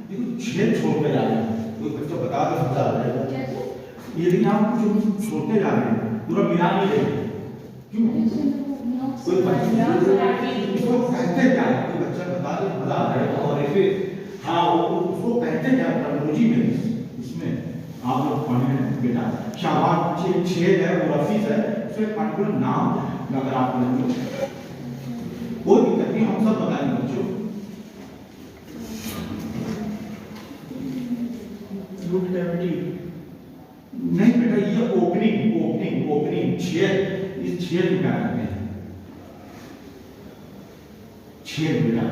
A: देखो छेद छोड़ते जा रहे हैं, कोई बच्चा बता दे समझा रहा है, ये लेकिन आप कुछ छोड़ते जा रहे हैं, पूरा मिला नहीं रहे, क्यों? कोई बच्चा इसको कहते क्या है, कोई बच्चा बता दे मजा आ रहा है, और फिर हाँ उसको कहते क्या टेक्नोलॉजी में, इसमें आप लोग पढ़े हैं बेटा, शाबाश, छेद है वो रफीज है, उसमें पर्टिकुलर नाम अगर आप पढ़ेंगे कोई दिक्कत नहीं, हम सब बताएंगे बच्चों। रूट कैविटी नहीं बेटा, ये ओपनिंग छेद, इस छेद में क्या करते हैं, छेद बेटा,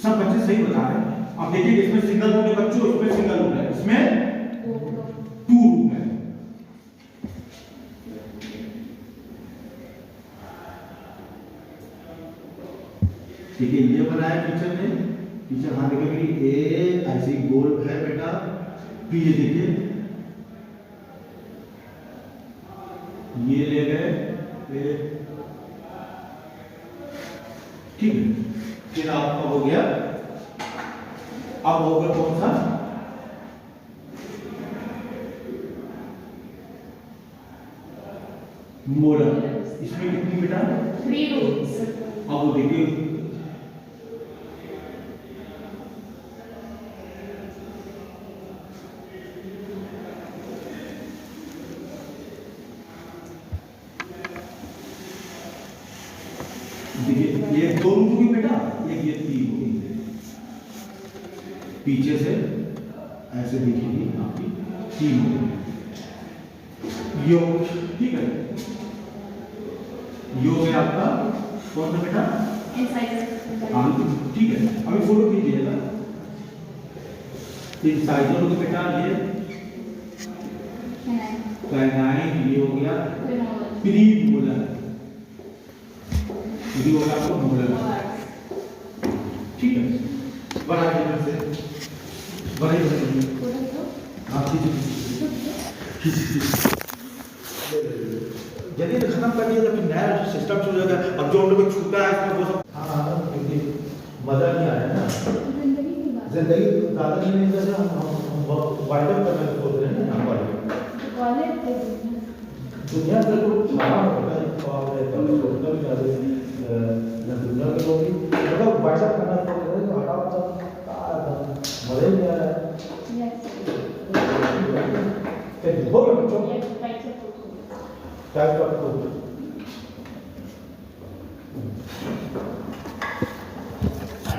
A: सब बच्चे सही बता रहे हैं। अब देखिए इसमें सिंगल रूट है बच्चों, इसमें सिंगल रूट है, इसमें टू रूट है। ठीक है, ये बनाया टीचर ने, टीचर हाँ देखिए ए ऐसी गोल है बेटा, पी ये देखिए ये ले गए, ठीक है, फिर आपका हो गया, अब होगा कौन सा, मोलर, इसमें कितनी बेटा
B: 3 रूट्स।
A: अब देखिए ये दो रूट होगी बेटा, एक ये 3 होगी, पीछे से ऐसे देखिए आपकी 3 होगी, योग, ठीक है, योग है आपका कौन सा बेटा, हाँ ठीक है, अभी फोटो खींचिएगा, इंसाइजर हो गया बेटा, ये काइनाइन, ये हो गया प्रीमोलर, ये हो गया आपको मोलर, ठीक है, बना दीजिए से बनाइए, हाँ जल्दी खत्म कर दिया, जब नया सिस्टम शुरू हो जाएगा, अब जो हम लोग छूटा है इसमें वो सब हाँ क्योंकि मजा नहीं आ रहा है ना, जिंदगी ज़्यादा नहीं कर रहे, हम वाइड अप करने की सोच रहे हैं ना, हमारे दुनिया से तो छाड़ा होता है, और सोचना भी ज़्यादा ना दुनिया के लोग भी मतलब वाइड अप करना सोच रहे हैं, तो हटा मजा ही नहीं आ रहा है, हो गया बच्चों, टाइप ऑफ टू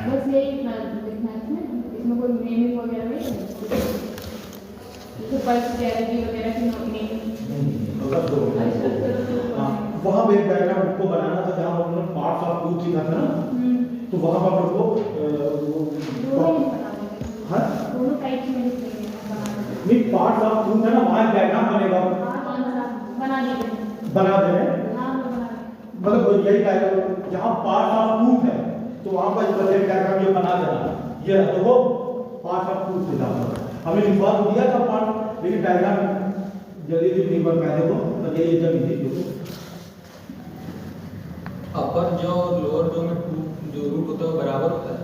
B: बस यही लिखना है, इसमें कोई नेमिंग वगैरह नहीं है, जैसे पर्सनैलिटी वगैरह की नेमिंग
A: वहाँ पे डायग्राम आपको बनाना था जहाँ उन्होंने पार्ट्स ऑफ टू लिखा था ना, तो वहाँ पर आपको
B: दोनों टाइप में लिखेंगे,
A: नहीं पार्ट्स ऑफ टू है ना, वहाँ डायग्राम बनेगा, बना दे मतलब यही डायग्राम, जहाँ पार्ट्स ऑफ टू है तो वहाँ पर एक डायग्राम ये बना देना, ये देखो पार्ट्स ऑफ टू लिखा था, हमें लिखवा तो दिया था पार्ट, लेकिन डायग्राम जल्दी नहीं बन पाया, देखो तो ये जब देखो
C: अपर जो लोअर जो में जो रूट होता है वो बराबर होता है,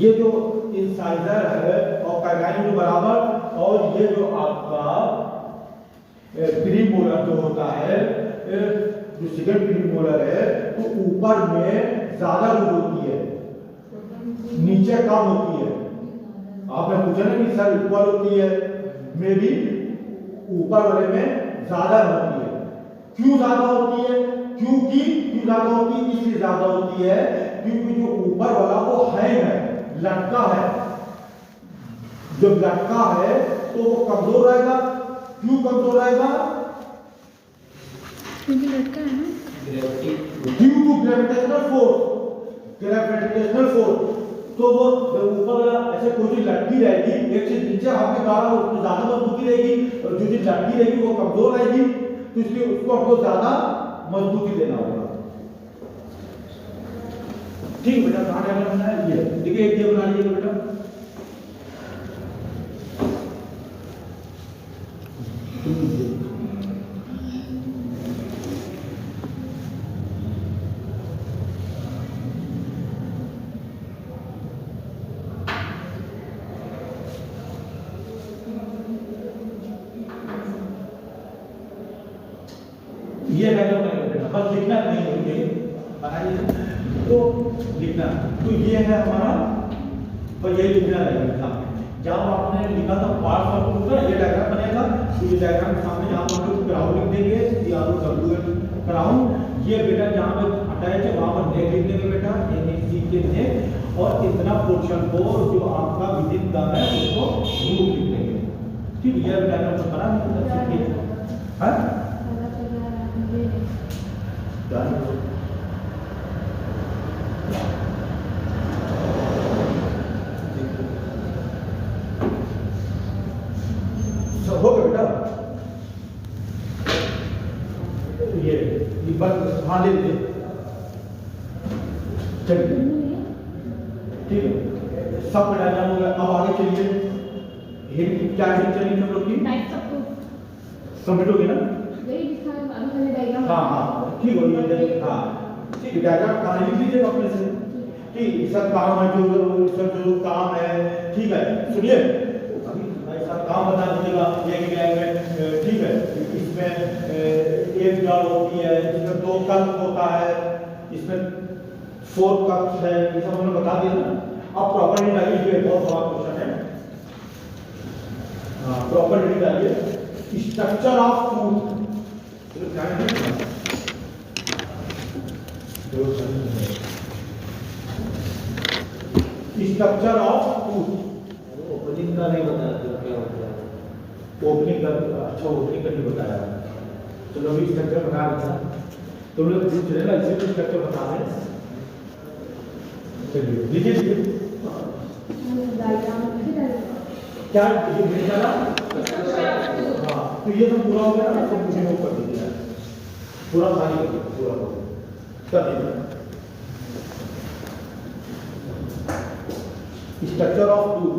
A: ये जो इंसाइजर है और काइनाइन जो बराबर, और ये जो आपका प्रीमोलर जो होता है, जो सेकंड प्रीमोलर है, तो ऊपर में ज्यादा रूट होती है, नीचे कम होती है, आपने पूछा ना कि सर इक्वल होती है, मे भी ऊपर वाले में ज्यादा होती है। क्यों ज्यादा होती है? क्योंकि क्यों ज्यादा होती है? इसलिए ज्यादा होती है क्योंकि जो ऊपर वाला वो हैंग है, लटका है। जब लटका है तो वो कमजोर रहेगा। क्यों कमजोर रहेगा?
B: क्योंकि लटका है ना,
A: due to gravitational force, gravitational force. तो वो ऊपर वाला ऐसे कोई चीज लटकी रहेगी, एक चीज नीचे आपके द्वारा उसको ज्यादा मजबूती रहेगी, और जो चीज लटकी रहेगी वो कमजोर रहेगी, तो इसलिए उसको आपको ज्यादा मजबूती देना होगा। ठीक बेटा, कहां डायग्राम बनाया है? ये देखिए, एक ये बना लीजिएगा बेटा। ये डायग्राम बनेगा बेटा, बस लिखना नहीं है, बनाइए तो लिखना। तो ये है हमारा, और यही लिखना रहेगा सामने। जब आपने लिखा था पार्ट ऑफ टू का ये डायग्राम बनेगा, तो ये डायग्राम के सामने यहाँ पर हम क्राउन लिख देंगे, या तो डब्ल्यू क्राउन। ये बेटा जहाँ पे अटैच है वहाँ पर नेक लिख देंगे बेटा, NEC के नेक, और इतना पोर्शन को जो आपका विदित का है उसको रूट लिख देंगे। ठीक, ये डायग्राम तो बना नहीं है। हो गया बेटा, ये बस हाँ ले लीजिए। चलिए ठीक है, सब डायग्राम हो गया। अब आगे चलिए, क्या चलिए हम लोग की सबमिट हो गई ना? हाँ हाँ ठीक हो गई। हाँ ठीक है, डायग्राम कहानी लिख लीजिएगा अपने से। ठीक, सब काम है, जो सब जो काम है, ठीक है। सुनिए, अभी भाई साहब काम बता दीजिएगा ये में। ठीक है, इसमें एक जड़ होती है, इसमें 2 कप होता है, इसमें 4 कप्स है, ये सब हमने बता दिया ना। अब प्रॉपर्टी डालिए, बहुत बड़ा क्वेश्चन है। हाँ, प्रॉपर्टी डालिए, structure of food. Structure of food.
D: Opening का नहीं बताया क्या होता है?
A: ओपनिंग का, अच्छा ओपनिंग का नहीं बताया। चलो अभी स्ट्रक्चर बता देता, तुम लोग पूछ रहे ना, इसे भी स्ट्रक्चर बता दें। चलिए लिखिए लिखिए, क्या ये मिल जाना। हाँ, तो ये सब पूरा हो गया ना, सब मुझे नोट कर दीजिए, पूरा खाली कर दीजिए, पूरा कर दीजिए। स्ट्रक्चर ऑफ फूड,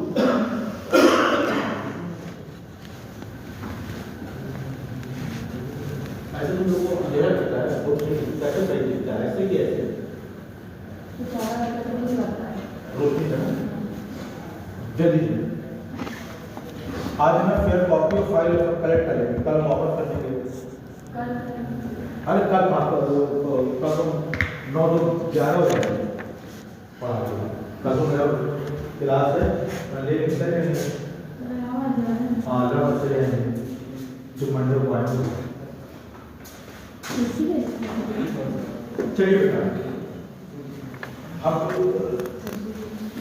D: ऐसे तुम लोगों को अंधेरा दिखता है, वो कैसे सही दिखता है? ऐसे कैसे?
A: रोशनी से जल्दी। आज मैं फेयर कॉपी और फाइल कलेक्ट करेंगे, कल वापस कर देंगे। अरे कल बात कल तो 9 to 11 हो जाएगी पढ़ा के। कल तो मेरा क्लास है, मैं ले सकते हैं। हाँ, जरा से जो मंडे को आएंगे। चलिए बेटा, अब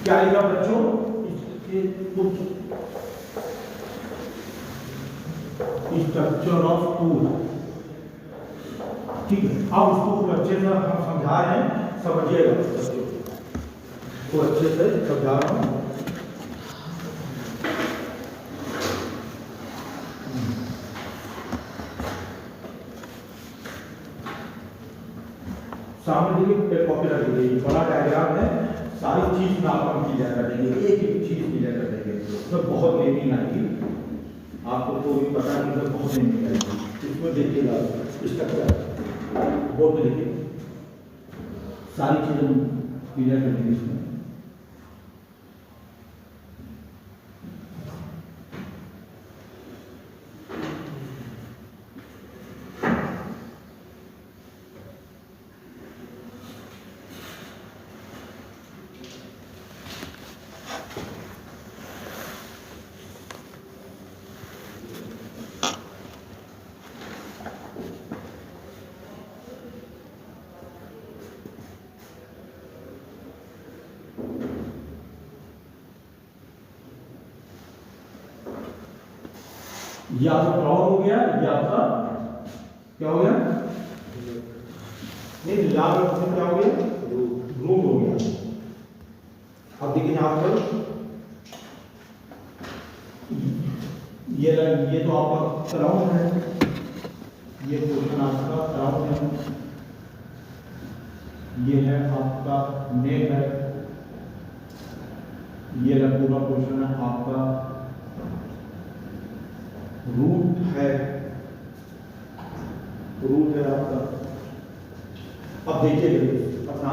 A: क्या लिखा बच्चों? Structure of food. ठीक है, अब उसको खूब अच्छे से हम समझा रहे हैं, समझिएगा बच्चों को, अच्छे से समझा रहा हूँ। सामने देखिए, कॉपी रख दीजिए, बड़ा डायग्राम है, सारी चीज नापम की जाए करेंगे, एक एक चीज की जाए करेंगे, उसमें बहुत लेनी आएगी, आपको तो भी पता नहीं, उसमें बहुत लेनी आएगी। इसमें देखिएगा, स्ट्रक्चर बोर्ड में देखिए, सारी चीजें क्लियर करेंगे इसमें। ये आपका क्राउन हो गया, ये आपका क्या हो गया, नहीं लार्वा पोर्शन क्या हो गया, रूट हो गया। अब देखिए यहाँ पर ये तो आपका क्राउन है, ये पोर्शन आपका क्राउन है, ये है आपका नेक है, ये पूरा पोर्शन है आपका रूट है, रूट है आपका। अब देखिए अपना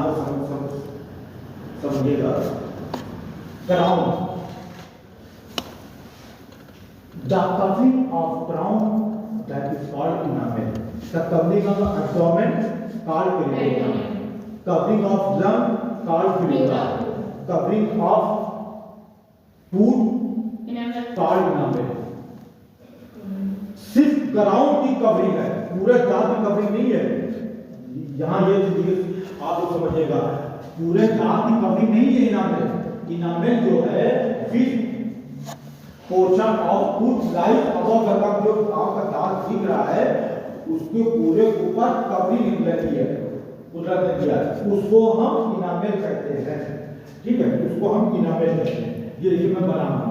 A: समझिएगा, crown, the covering of crown that is called enamel, the covering of abdomen called peritoneum, covering of lung called pleura, covering of food called enamel। सिर्फ ग्राउंड की कवरिंग है, पूरे दांत की कवरिंग नहीं है। यहाँ ये चीज आप लोग समझिएगा, पूरे दांत की कवरिंग नहीं है इनामेल। इनामेल जो है which portion of food lies above the gum, जो आपका दांत दिख रहा है उसके पूरे ऊपर कवरिंग रहती है, उसको हम इनामेल कहते हैं। ठीक है, उसको हम इनामेल कहते हैं। ये देखिए मैं बना रहा हूं,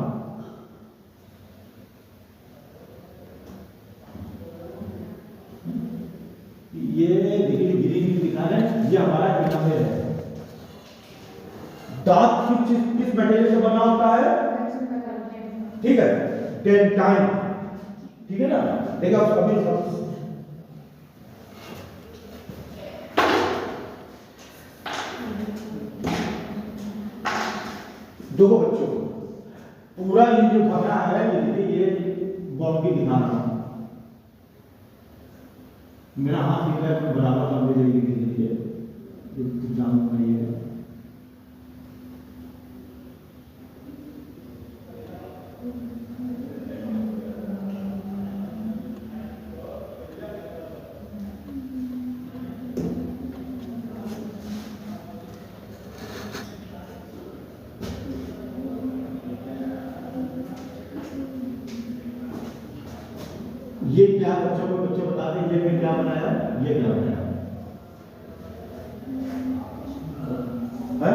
A: ये देखिए ग्रीन दिखा रहे हैं, ये हमारा इनामेल है। दांत किस मटेरियल से बना होता है, ठीक है, डेंटाइन, ठीक है ना। देखा अभी दो बच्चों को पूरा ये जो बना है, ये बाउंड्री दिखा रहा हूं, मेरा हाथ इधर में बराबर लंबे जल्दी के लिए एग्जाम में ये क्या बच्चों को बच्चे बता दें, ये मैं क्या बनाया, ये क्या बनाया है?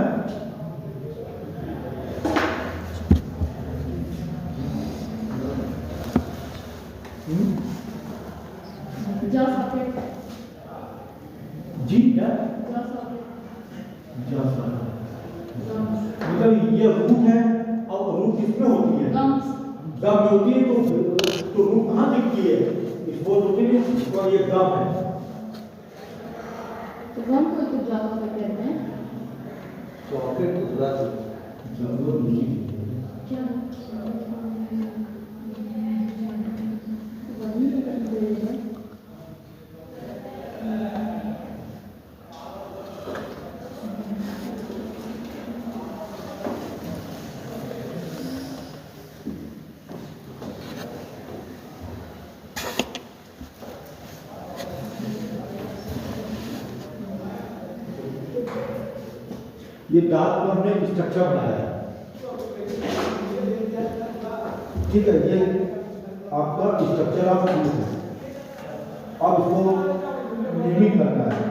A: जी क्या मतलब ये रूट है, और रूट किसमें होती है, गम में होती है। तो रूट कहाँ दिखती है, इस बोल होती है, तो ये गम है।
B: तो गम को तो ज्यादा कहते हैं,
D: चॉकलेट ज्यादा
B: क्या
A: ये दांत को हमने स्ट्रक्चर बनाया है, ठीक है, ये आपका स्ट्रक्चर ऑफ फूड है। अब इसको नेमिंग करना है।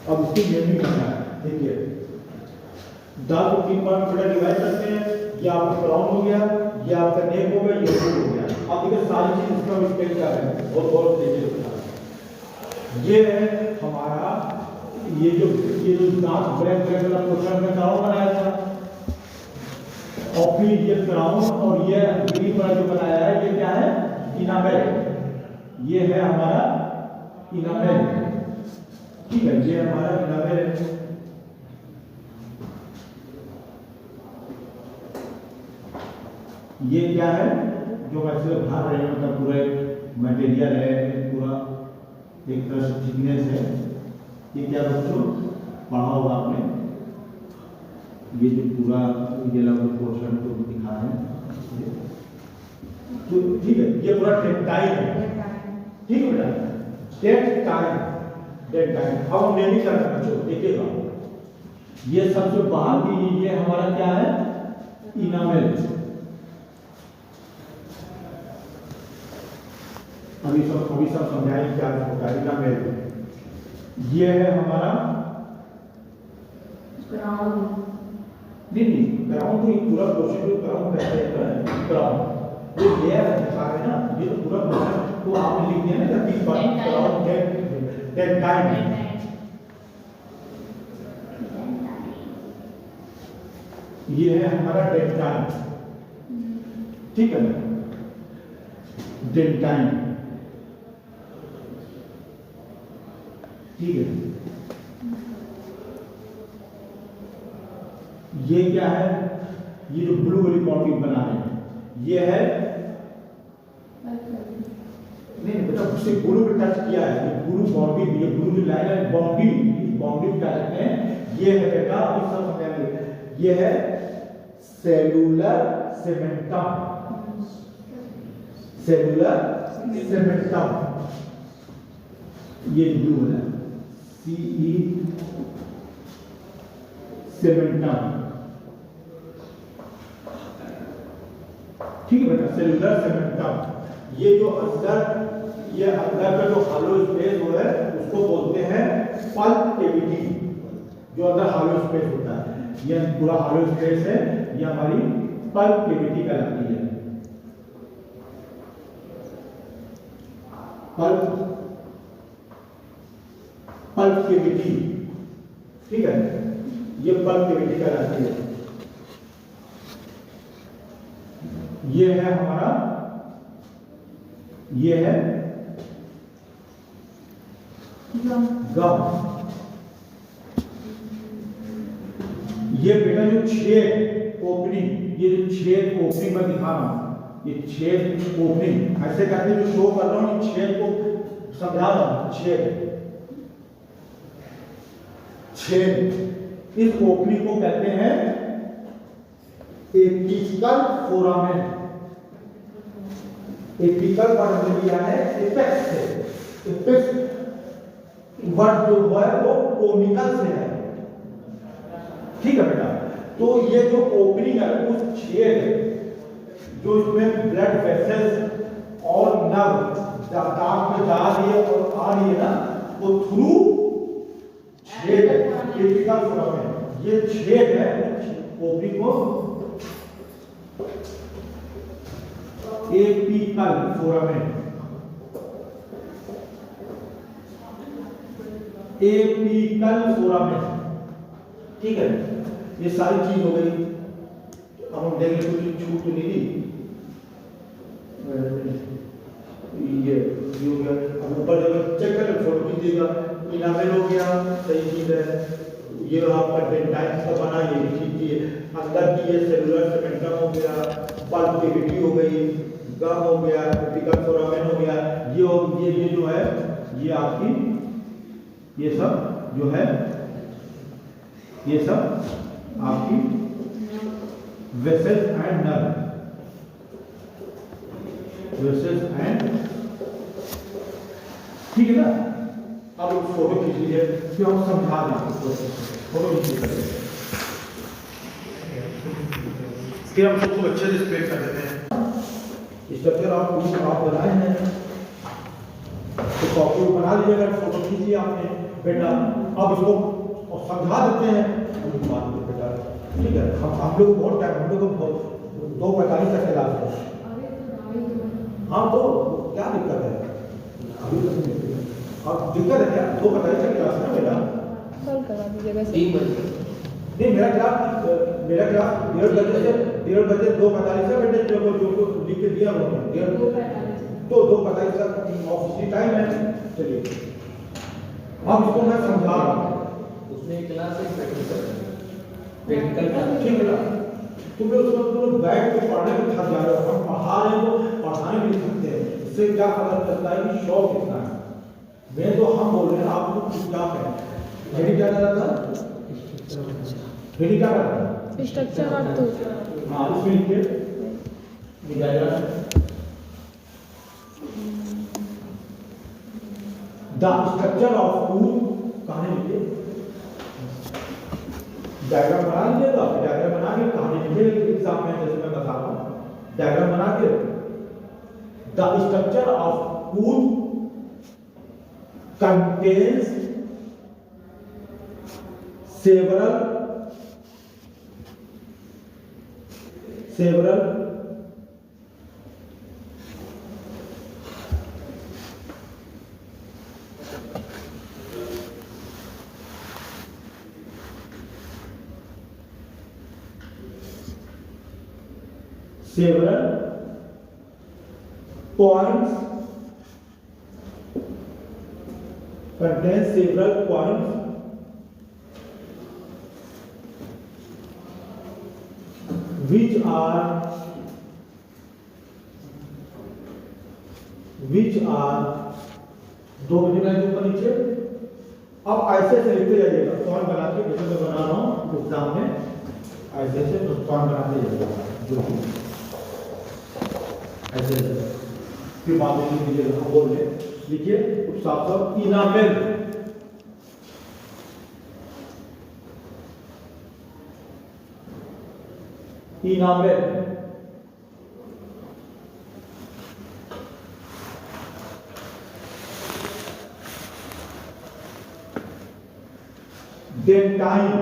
A: अब इसकी नेमिंग करना है। देखिए दांत को 3 पार्ट में डिवाइड करते हैं, ये आपका क्राउन हो गया, ये आपका नेक हो गया, ये रूट हो गया। अब देखिए सारी चीज इसका स्पेल कर रहे हैं, बहुत बहुत देखिए। ये है हमारा ये जो दांत ब्लैक वाला पोर्शन में क्राउन बनाया था, और फिर ये क्राउन और ये ग्रीन वाला जो बनाया है, ये क्या है, इनामेल। ये है हमारा इनामेल, ठीक है, ये हमारा इनामेल है। ये क्या है, जो वैसे बाहर रहे, मतलब पूरे मटेरियल है, पूरा एक तरह से थिकनेस है। ये क्या बच्चों पढ़ा होगा आपने, ये जो पूरा ये लगभग पोर्शन को दिखा है, तो ठीक है, ये पूरा डेंटाइन है, ठीक है बेटा, डेंटाइन, डेड टाइम। अब हम नेमिंग करना बच्चों देखिएगा, ये सबसे बाहर की ये हमारा क्या है, इनामेल। अभी सब समझाएंगे क्या होता है इनामेल। ये है हमारा
B: ग्राउंड,
A: नहीं ग्राउंड तो पूरा पोर्शन जो ग्राउंड कहते हैं ग्राउंड, ये लेयर दिखा रहे हैं ना, ये तो पूरा पोर्शन तो आपने लिख दिया ना 30 बार ग्राउंड डेड टाइम। ये है हमारा डेड टाइम, ठीक है, डेड टाइम, ठीक है। ये क्या है, ये जो ब्लू वाली बाउंड्री बना रहे हैं, ये है नहीं बेटा, उससे ब्लू पे टच किया है, ये ब्लू बाउंड्री, ये ब्लू जो लाइन है बाउंड्री क्या कहते हैं, ये है बेटा, इस सब समझाएंगे, ये है सेलुलर सीमेंटम, सेलुलर सीमेंटम, ये ब्लू है CE सीमेंटम, ठीक है बेटा, सेलुलर सीमेंटम। ये जो अंदर, ये अंदर का जो हॉलो स्पेस वो है उसको बोलते हैं पल्प कैविटी, जो अंदर हॉलो स्पेस होता है, ये पूरा हॉलो स्पेस है, ये हमारी पल्प कैविटी कहलाती है। पल्प कैविटी, ठीक है, ये पल्प कैविटी कहलाती है। ये है हमारा, ये है गम। ये बेटा जो छेद ओपनिंग, ये जो छेद ओपनिंग में दिखा रहा हूं, ये छेद ओपनिंग ऐसे करके जो शो कर रहा हूं, ये छेद को समझा रहा हूं, छेद, इस ओपनिंग को कहते हैं एपिकल फोरामेन। एपिकल का मतलब क्या है, एपेक्स है, एपेक्स वर्ड जो है वो कोनिकल से है, ठीक है बेटा। तो ये जो ओपनिंग है, उस छेद जो इसमें ब्लड वेसल्स और नर्व दांत में जा रही है और आ रही है ना, वो थ्रू छेद है, एपिकल फोरामेन, ये छेद है ओपनिंग को एपिकल फोरामेन, एपिकल फोरामेन, ठीक है। ये सारी चीज हो गई। अब हम देखेंगे कुछ छूट तो नहीं दी, ये हो गया। अब ऊपर जब चेक करें फोटो खींचिएगा, इनामेल हो गया, सही चीज है। ये आपका डेंटाइल का बना, ये भी खींचिए। अंदर की ये सेलुलर सीमेंटम हो गया, पल्प कैविटी हो गई, गम हो गया, एपिकल फोरामेन हो गया। ये जो है, ये आपकी ये सब जो है, ये सब आपकी vessels and nerve, vessels and, ठीक है ना। अब एक फोटो खींच लीजिए, फिर हम समझा देंगे। फोटो खींच लीजिए, फिर हम सबको अच्छे से एक्सप्लेन कर देते हैं। स्ट्रक्चर आप बनाए हैं तो कॉपी बना लीजिएगा, फोटो खींचिए आपने बेटा। अब इसको समझा देते हैं बेटा, ठीक है। हम लोग बहुत टाइम, हम लोग 2:45 तक क्लास है। हाँ तो क्या दिक्कत है, अभी तो अब दिक्कत है क्या, 2:45 तक क्लास है मेरा,
B: कॉल करा दीजिएगा
C: 3 बजे
A: नहीं मेरा क्लास 1:30 बजे से 1:30 बजे 2:45 से बेटे जो लिख के दिया उन्होंने, तो 2:45 तक ऑफिस टाइम है। चलिए अब इसको मैं समझा रहा हूँ,
C: उसमें क्लास एक प्रैक्टिकल क्लास,
A: ठीक है ना। तुम लोग बैठ के पढ़ने में थक जा रहे हो, हम पढ़ा रहे हो, पढ़ाने में थकते हैं। इससे क्या पता चलता है कि शौक कितना है। मैं तो हम बोल रहे हैं, आप लोग चुपचाप है। हेडी क्या कर रहा था, हेडी क्या कर रहा था,
B: स्ट्रक्चर और टू,
A: हाँ इसमें लिखिए द स्ट्रक्चर ऑफ टूथ कहानी लिखिए, डायग्राम बना लीजिएगा, डायग्राम बना के कहानी लिखिए एग्जाम में, जैसे मैं बता रहा हूं, डायग्राम बना के the structure of tooth contains several points, contains several points which are दो मिनट लाइन ऊपर नीचे। अब ऐसे से लिखते जाइएगा, पॉइंट बना के, जैसे मैं बना रहा हूं एग्जाम में, ऐसे से पॉइंट बनाते जाइएगा, जो ऐसे फिर बाद में लिख लीजिएगा, हम बोल रहे लिखिए साफ साफ, enamel, enamel, dentine,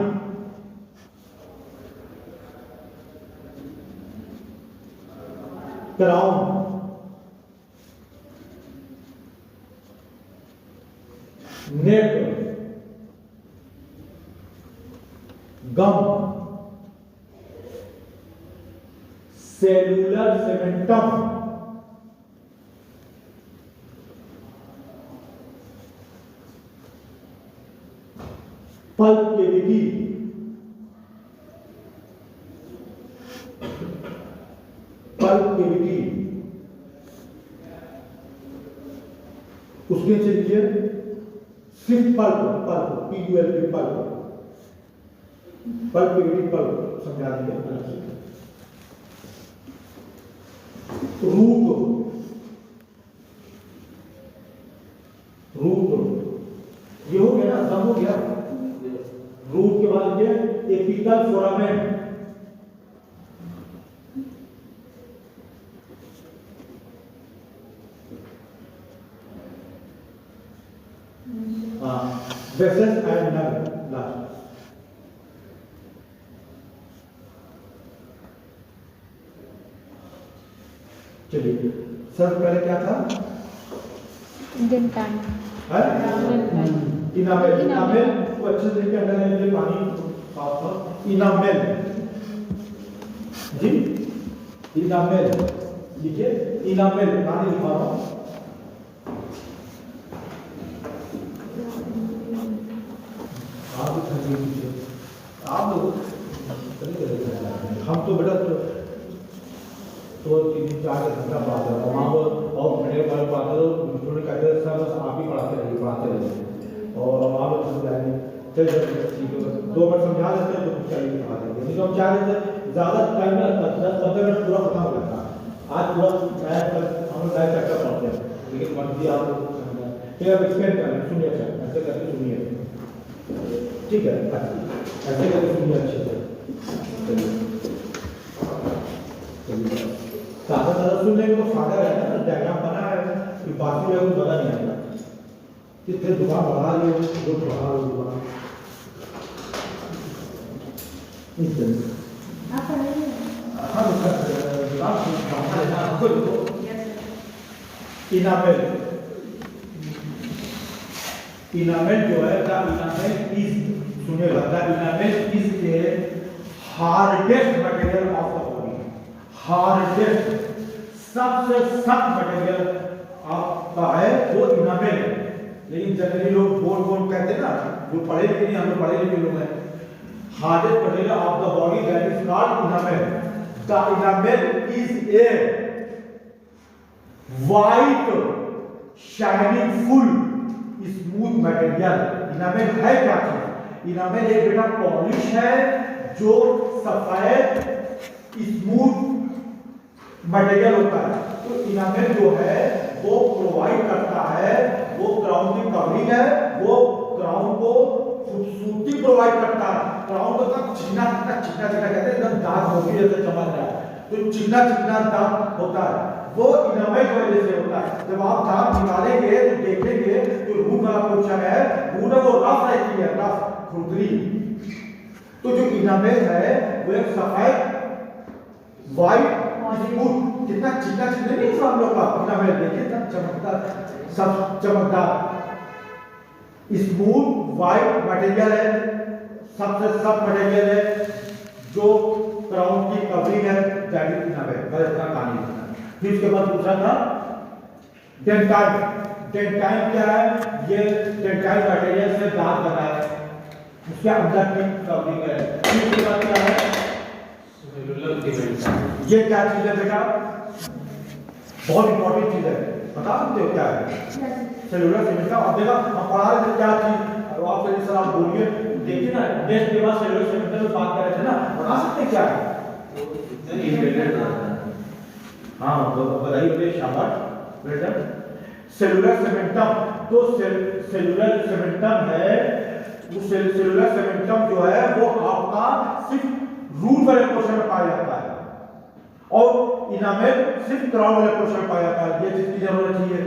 A: crown, neck, gum, cellular cementum, pulp cavity, उसके नीचे लिखिए सिर्फ pulp, PULP, pulp cavity, pulp समझा देंगे। रूट, ये हो गया ना, दम हो गया। रूट के बाद लिखिए apical foramen, vessels and nerve last. चलिए सर पहले क्या था?
B: डेंटाइन,
A: इनामेल को अच्छे से लेके अंदर ले पानी साफ साफ, इनामेल जी, इनामेल लिखिए, इनामेल पानी लिखा रहा हूं, आप लोग हम तो बेटा तो 3-4 घंटा पढ़ाते हैं वहाँ पर, और मेरे बारे में पढ़ाते तो स्टूडेंट कहते हैं सर बस आप ही पढ़ाते रहिए, और वहाँ पर समझाएंगे, चलिए ठीक है, 2 मिनट समझा देते हैं तो कुछ चाहिए पढ़ा देंगे, नहीं तो हम चाह रहे थे ज़्यादा टाइम में 10-15 मिनट पूरा खत्म हो जाता है। आज पूरा हम लोग 2 चैप्टर पढ़ते हैं, लेकिन मर्जी आप लोग फिर आप एक्सप्लेन कर रहे हैं, सुनिए, अच्छा ऐसे करके सुनिए, ठीक है, ऐसे करके सुनिए अच्छे से, ज़्यादा सुन लेंगे तो फायदा रहेगा ना, डायग्राम बना है कि बाकी लोगों को पता नहीं आएगा, कितने दुकान बढ़ा लिए जो बढ़ा लो दुकान, इनामेल, इनामेल जो है, इनामेल इज, सुनिएगा, enamel is a hardest material of the body, hardest सबसे सख्त मटेरियल आपका है वो इनामेल है। लेकिन जनरली लोग बोल कहते हैं ना, जो पढ़े लिखे नहीं, हम लोग पढ़े लिखे लोग हैं, hardest material of the body that is called enamel. The enamel is a white shining full smooth material. Enamel है क्या चीज? इनामेल एक बेटा पॉलिश है जो सफेद स्मूथ मटेरियल होता है। तो इनामेल जो है वो प्रोवाइड करता है, वो क्राउन की कवरिंग है, वो क्राउन को खूबसूरती प्रोवाइड करता है। क्राउन को तक चिकना कहते हैं, एकदम दाग मोती जैसे चमक रहा है, तो चिकना दाग होता है, वो इनामेल की वजह से होता है। जब आप दाग निकालेंगे तो देखेंगे जो रूट वाला पोर्शन है, रूट है वो रफ रहती है, रफ खुरदरी। तो जो इनामेल है वो एक सफेद व्हाइट स्मूथ, कितना चिकना नहीं है हम लोग का इनामेल, देखिए तब चमकदार, सब चमकदार स्मूथ व्हाइट मटेरियल है, सबसे सब मटेरियल है जो क्राउन की कवरिंग है, दैट इज इनामेल। गलत का कहानी। फिर उसके बाद दूसरा था डेंटाइल। डेंटाइल क्या है? ये डेंटाइल मटेरियल से दाग बना है, उसके अंदर की कवरिंग है। फिर उसके बाद क्या है?
D: Cellular ligament.
A: ये क्या चीज है बेटा? बहुत इंपॉर्टेंट चीज है, बता सकते हो क्या है? सेलुलर सीमेंट का आप देखा हम पढ़ा रहे थे क्या चीज, आप चलिए सर आप बोलिए, देखिए ना नेक्स्ट के बाद सेलुलर सीमेंट में बात कर रहे थे ना, बता सकते क्या है? हाँ तो बताइए मुझे, शाबाश बेटा। सेलुलर सीमेंटम, तो सेलुलर सीमेंटम है, वो सेलुलर सीमेंटम जो है वो आपका सिर्फ रूट वाले पोर्शन में पाया जाता है, और इनामेल सिर्फ क्राउन वाले पोर्शन में पाया जाता है। ये चीज की जरूरत चाहिए।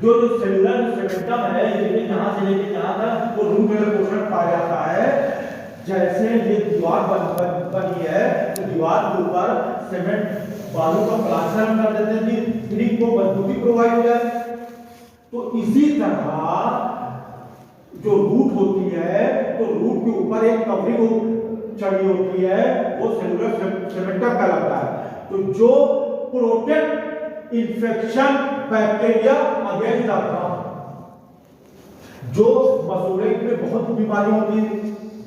A: जो सेलुलर सीमेंटम है, ये जहां से लेके जहां तक वो रूट वाले पोर्शन में पाया जाता है। जैसे ये दीवार बनी है, तो दीवार के ऊपर सीमेंट बालू का प्लास्टर कर देते हैं, फिर को मजबूती प्रोवाइड हो जाए। तो इसी तरह जो रूट होती है, तो रूट के ऊपर एक कवरिंग चढ़ी होती है, वो सेलुलर सीमेंटम कहलाता है। तो जो protect infection bacteria against the ground, जो मसूड़े में बहुत बीमारी होती है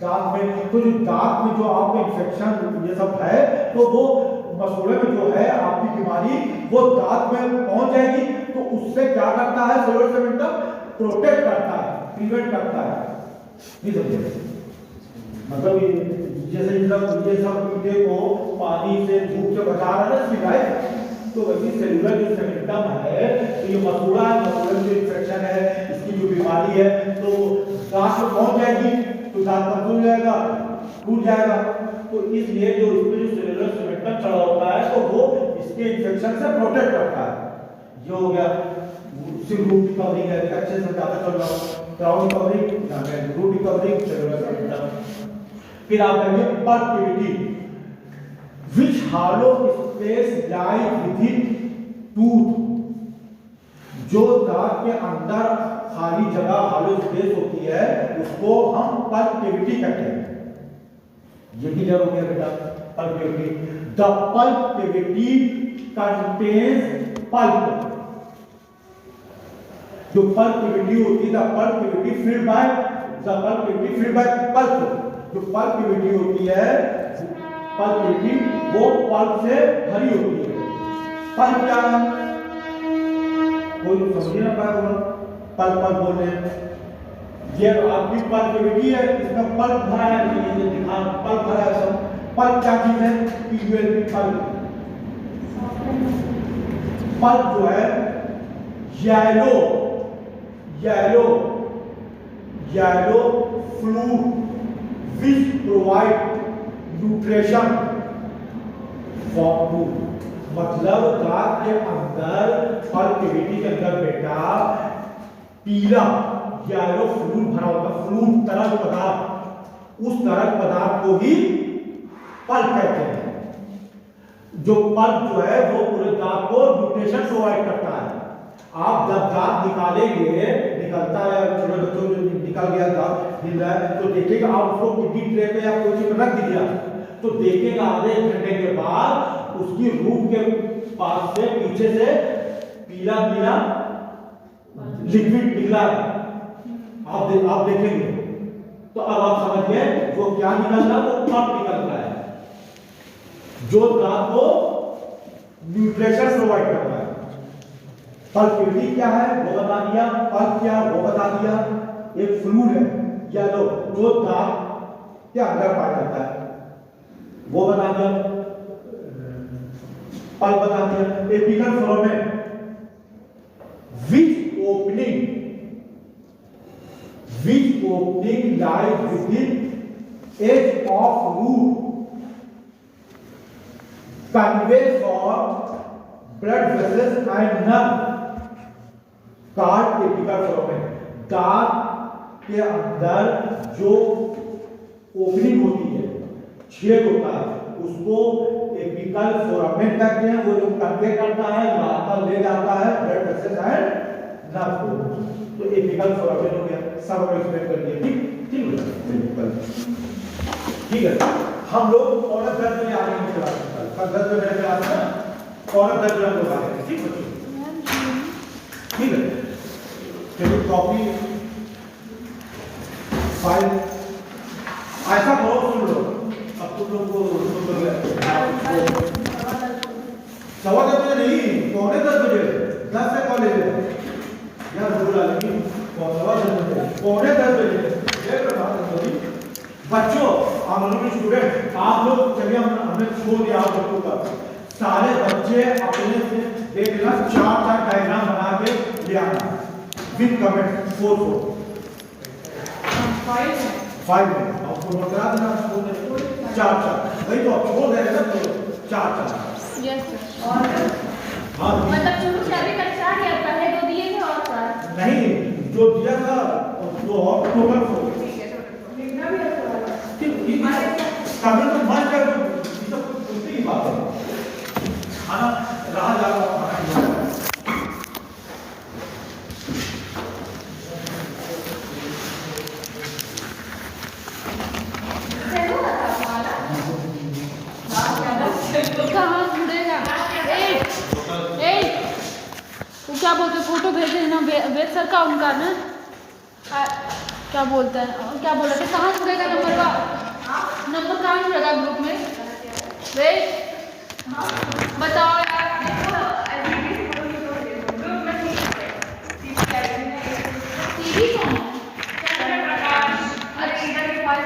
A: दांत में, तो जो दांत में जो आपको इन्फेक्शन ये सब है, तो वो मसूड़े में जो है आपकी बीमारी वो दांत में पहुंच जाएगी। तो उससे क्या करता है सेलुलर सीमेंटम? प्रोटेक्ट करता है, प्रिवेंट करता है। नहीं समझे? मतलब जैसे ये सब कीड़े को पानी से धूप से बचा रहा है सिवाय, तो वैसे सेलुलर जो सीमेंटम है, तो ये मसूड़ा है, मसूड़े में जो इन्फेक्शन है, इसकी जो बीमारी है, तो दांत में पहुंच जाएगी, तो दांत कमजोर हो जाएगा, टूट जाएगा। तो इसलिए जो इसमें जो सेलुलर सीमेंटम चढ़ा होता है, तो वो इसके इन्फेक्शन से प्रोटेक्ट करता है। ये हो गया सिर्फ रूट की कवरिंग है, अच्छे से ज्यादा चल रहा हूं। क्राउन कवरिंग, रूट की कवरिंग, सेलुलर सीमेंटम। फिर आप कहेंगे परक्यूबिटी, which hollow space lie within tooth, जो दांत के अंदर खाली जगह हॉलो स्पेस होती है, उसको हम पल्प कहते हैं। ये क्लियर हो गया बेटा? Pulp cavity, the pulp cavity contains pulp. जो पल्प कैविटी होती है, the pulp cavity filled by pulp. जो पल्प कैविटी होती है, पल्प कैविटी वो पल्प से भरी होती है। पल्प क्या है? कोई समझ ना पाया होगा, पल्प बोल रहे हैं। ये आपकी पल्प कैविटी है, इसमें पल्प भरा है, ये दिखा पल्प भरा है सब। पल्प क्या चीज है? पीयूएलपी पल्प। पल्प जो है yellow fluid which provide nutrition for food। मतलब दांत के अंदर पल्प कैविटी के अंदर बेटा पीला येलो फ्लूइड भरा होता है, फ्लूइड तरल पदार्थ, उस तरल पदार्थ को ही पल्प कहते हैं। जो पल्प जो है वो पूरे दांत को न्यूट्रिशन प्रोवाइड करता है। आप जब दांत निकालेंगे, निकलता है, छोटे बच्चों को निकल गया दांत हिल रहा है, तो देखिएगा आप उसको किडनी ट्रे पे या कोई चीज रख दीजिए, तो देखिएगा आधे घंटे के बाद उसकी रूट के पास से पीछे से पीला लिक्विड निकला है। आप देखेंगे तो अब आप समझिए वो क्या निकल रहा है, वो पल्प निकल रहा है जो दांत को न्यूट्रिशन प्रोवाइड करता है। पल्प कैविटी क्या है वो बता दिया, पल्प क्या वो बता दिया, एक फ्लूइड है येलो जो दांत के अंदर पाया जाता है वो बता दिया, पल्प बता दिया। Apical foramen which opening opening lies within edge of root, conveys for blood vessels and nerve. Card apical foramen, दांत के अंदर जो ओपनिंग होती है, छेद होता है, उसको एपिकल फोरामेन कहते हैं। वो जो कन्वे करता है, लाता ले जाता है ब्लड वेसल्स एंड नर्व को, तो एपिकल फोरामेन हो गया। सब हम एक्सप्लेन कर दिए, ठीक है। हम लोग औरत दर्द में आगे नहीं चला सकता, दर्द में मेरे क्लास में औरत दर्द में हम लोग आगे, ठीक है, ठीक है। चलो कॉपी फाइल ऐसा करो, सुन लो। अब तुम लोग को सवा 10 बजे नहीं, पौने 10 बजे, 10 से कॉलेज है यार, बोला लेकिन सवा 10 बजे, पौने 10 बजे। बच्चों, आप लोग स्टूडेंट, आप लोग चलिए, हमने छोड़ दिया आप लोगों का। सारे बच्चे अपने से देख लेना, 4 डायग्राम बना के ले आना विद कमेंट 4 5 में आपको नोट करा देना, 4 वही तो आप छोड़ देंगे ना, तो 4
B: यस सर। और
A: हाँ
B: मतलब शुरू से अभी तक 4 या पहले 2 दिए थे और 4
A: नहीं, जो दिया था तो और टोटल 4।
B: ठीक है, टोटल लिखना भी अच्छा वाला
A: ठीक है, कमेंट तो मत कर दो, ये सब कुछ ही बात है, खाना रहा जा रहा खाना।
B: कहाँ जुड़ेगा? वो क्या बोलते, फोटो भेजे ना, वेद सर का उनका ना, क्या बोलते हैं, क्या बोल रहे थे, कहाँ जुड़ेगा नंबर का, नंबर कहाँ जुड़ेगा ग्रुप में? वेद बताओ यार। टीवी कौन है?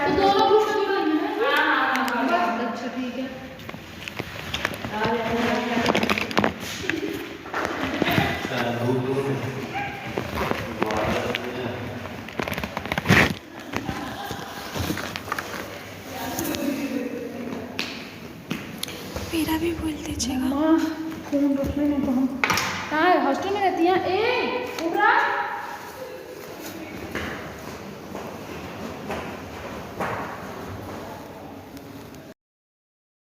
B: तो दोनों ग्रुप में जुड़ेंगे ना? अच्छा ठीक है।
E: मेरा भी बोल दीजिएगा।
B: फोन रख लेना तो हम कहाँ हॉस्टल में रहती हैं। ए उठ रहा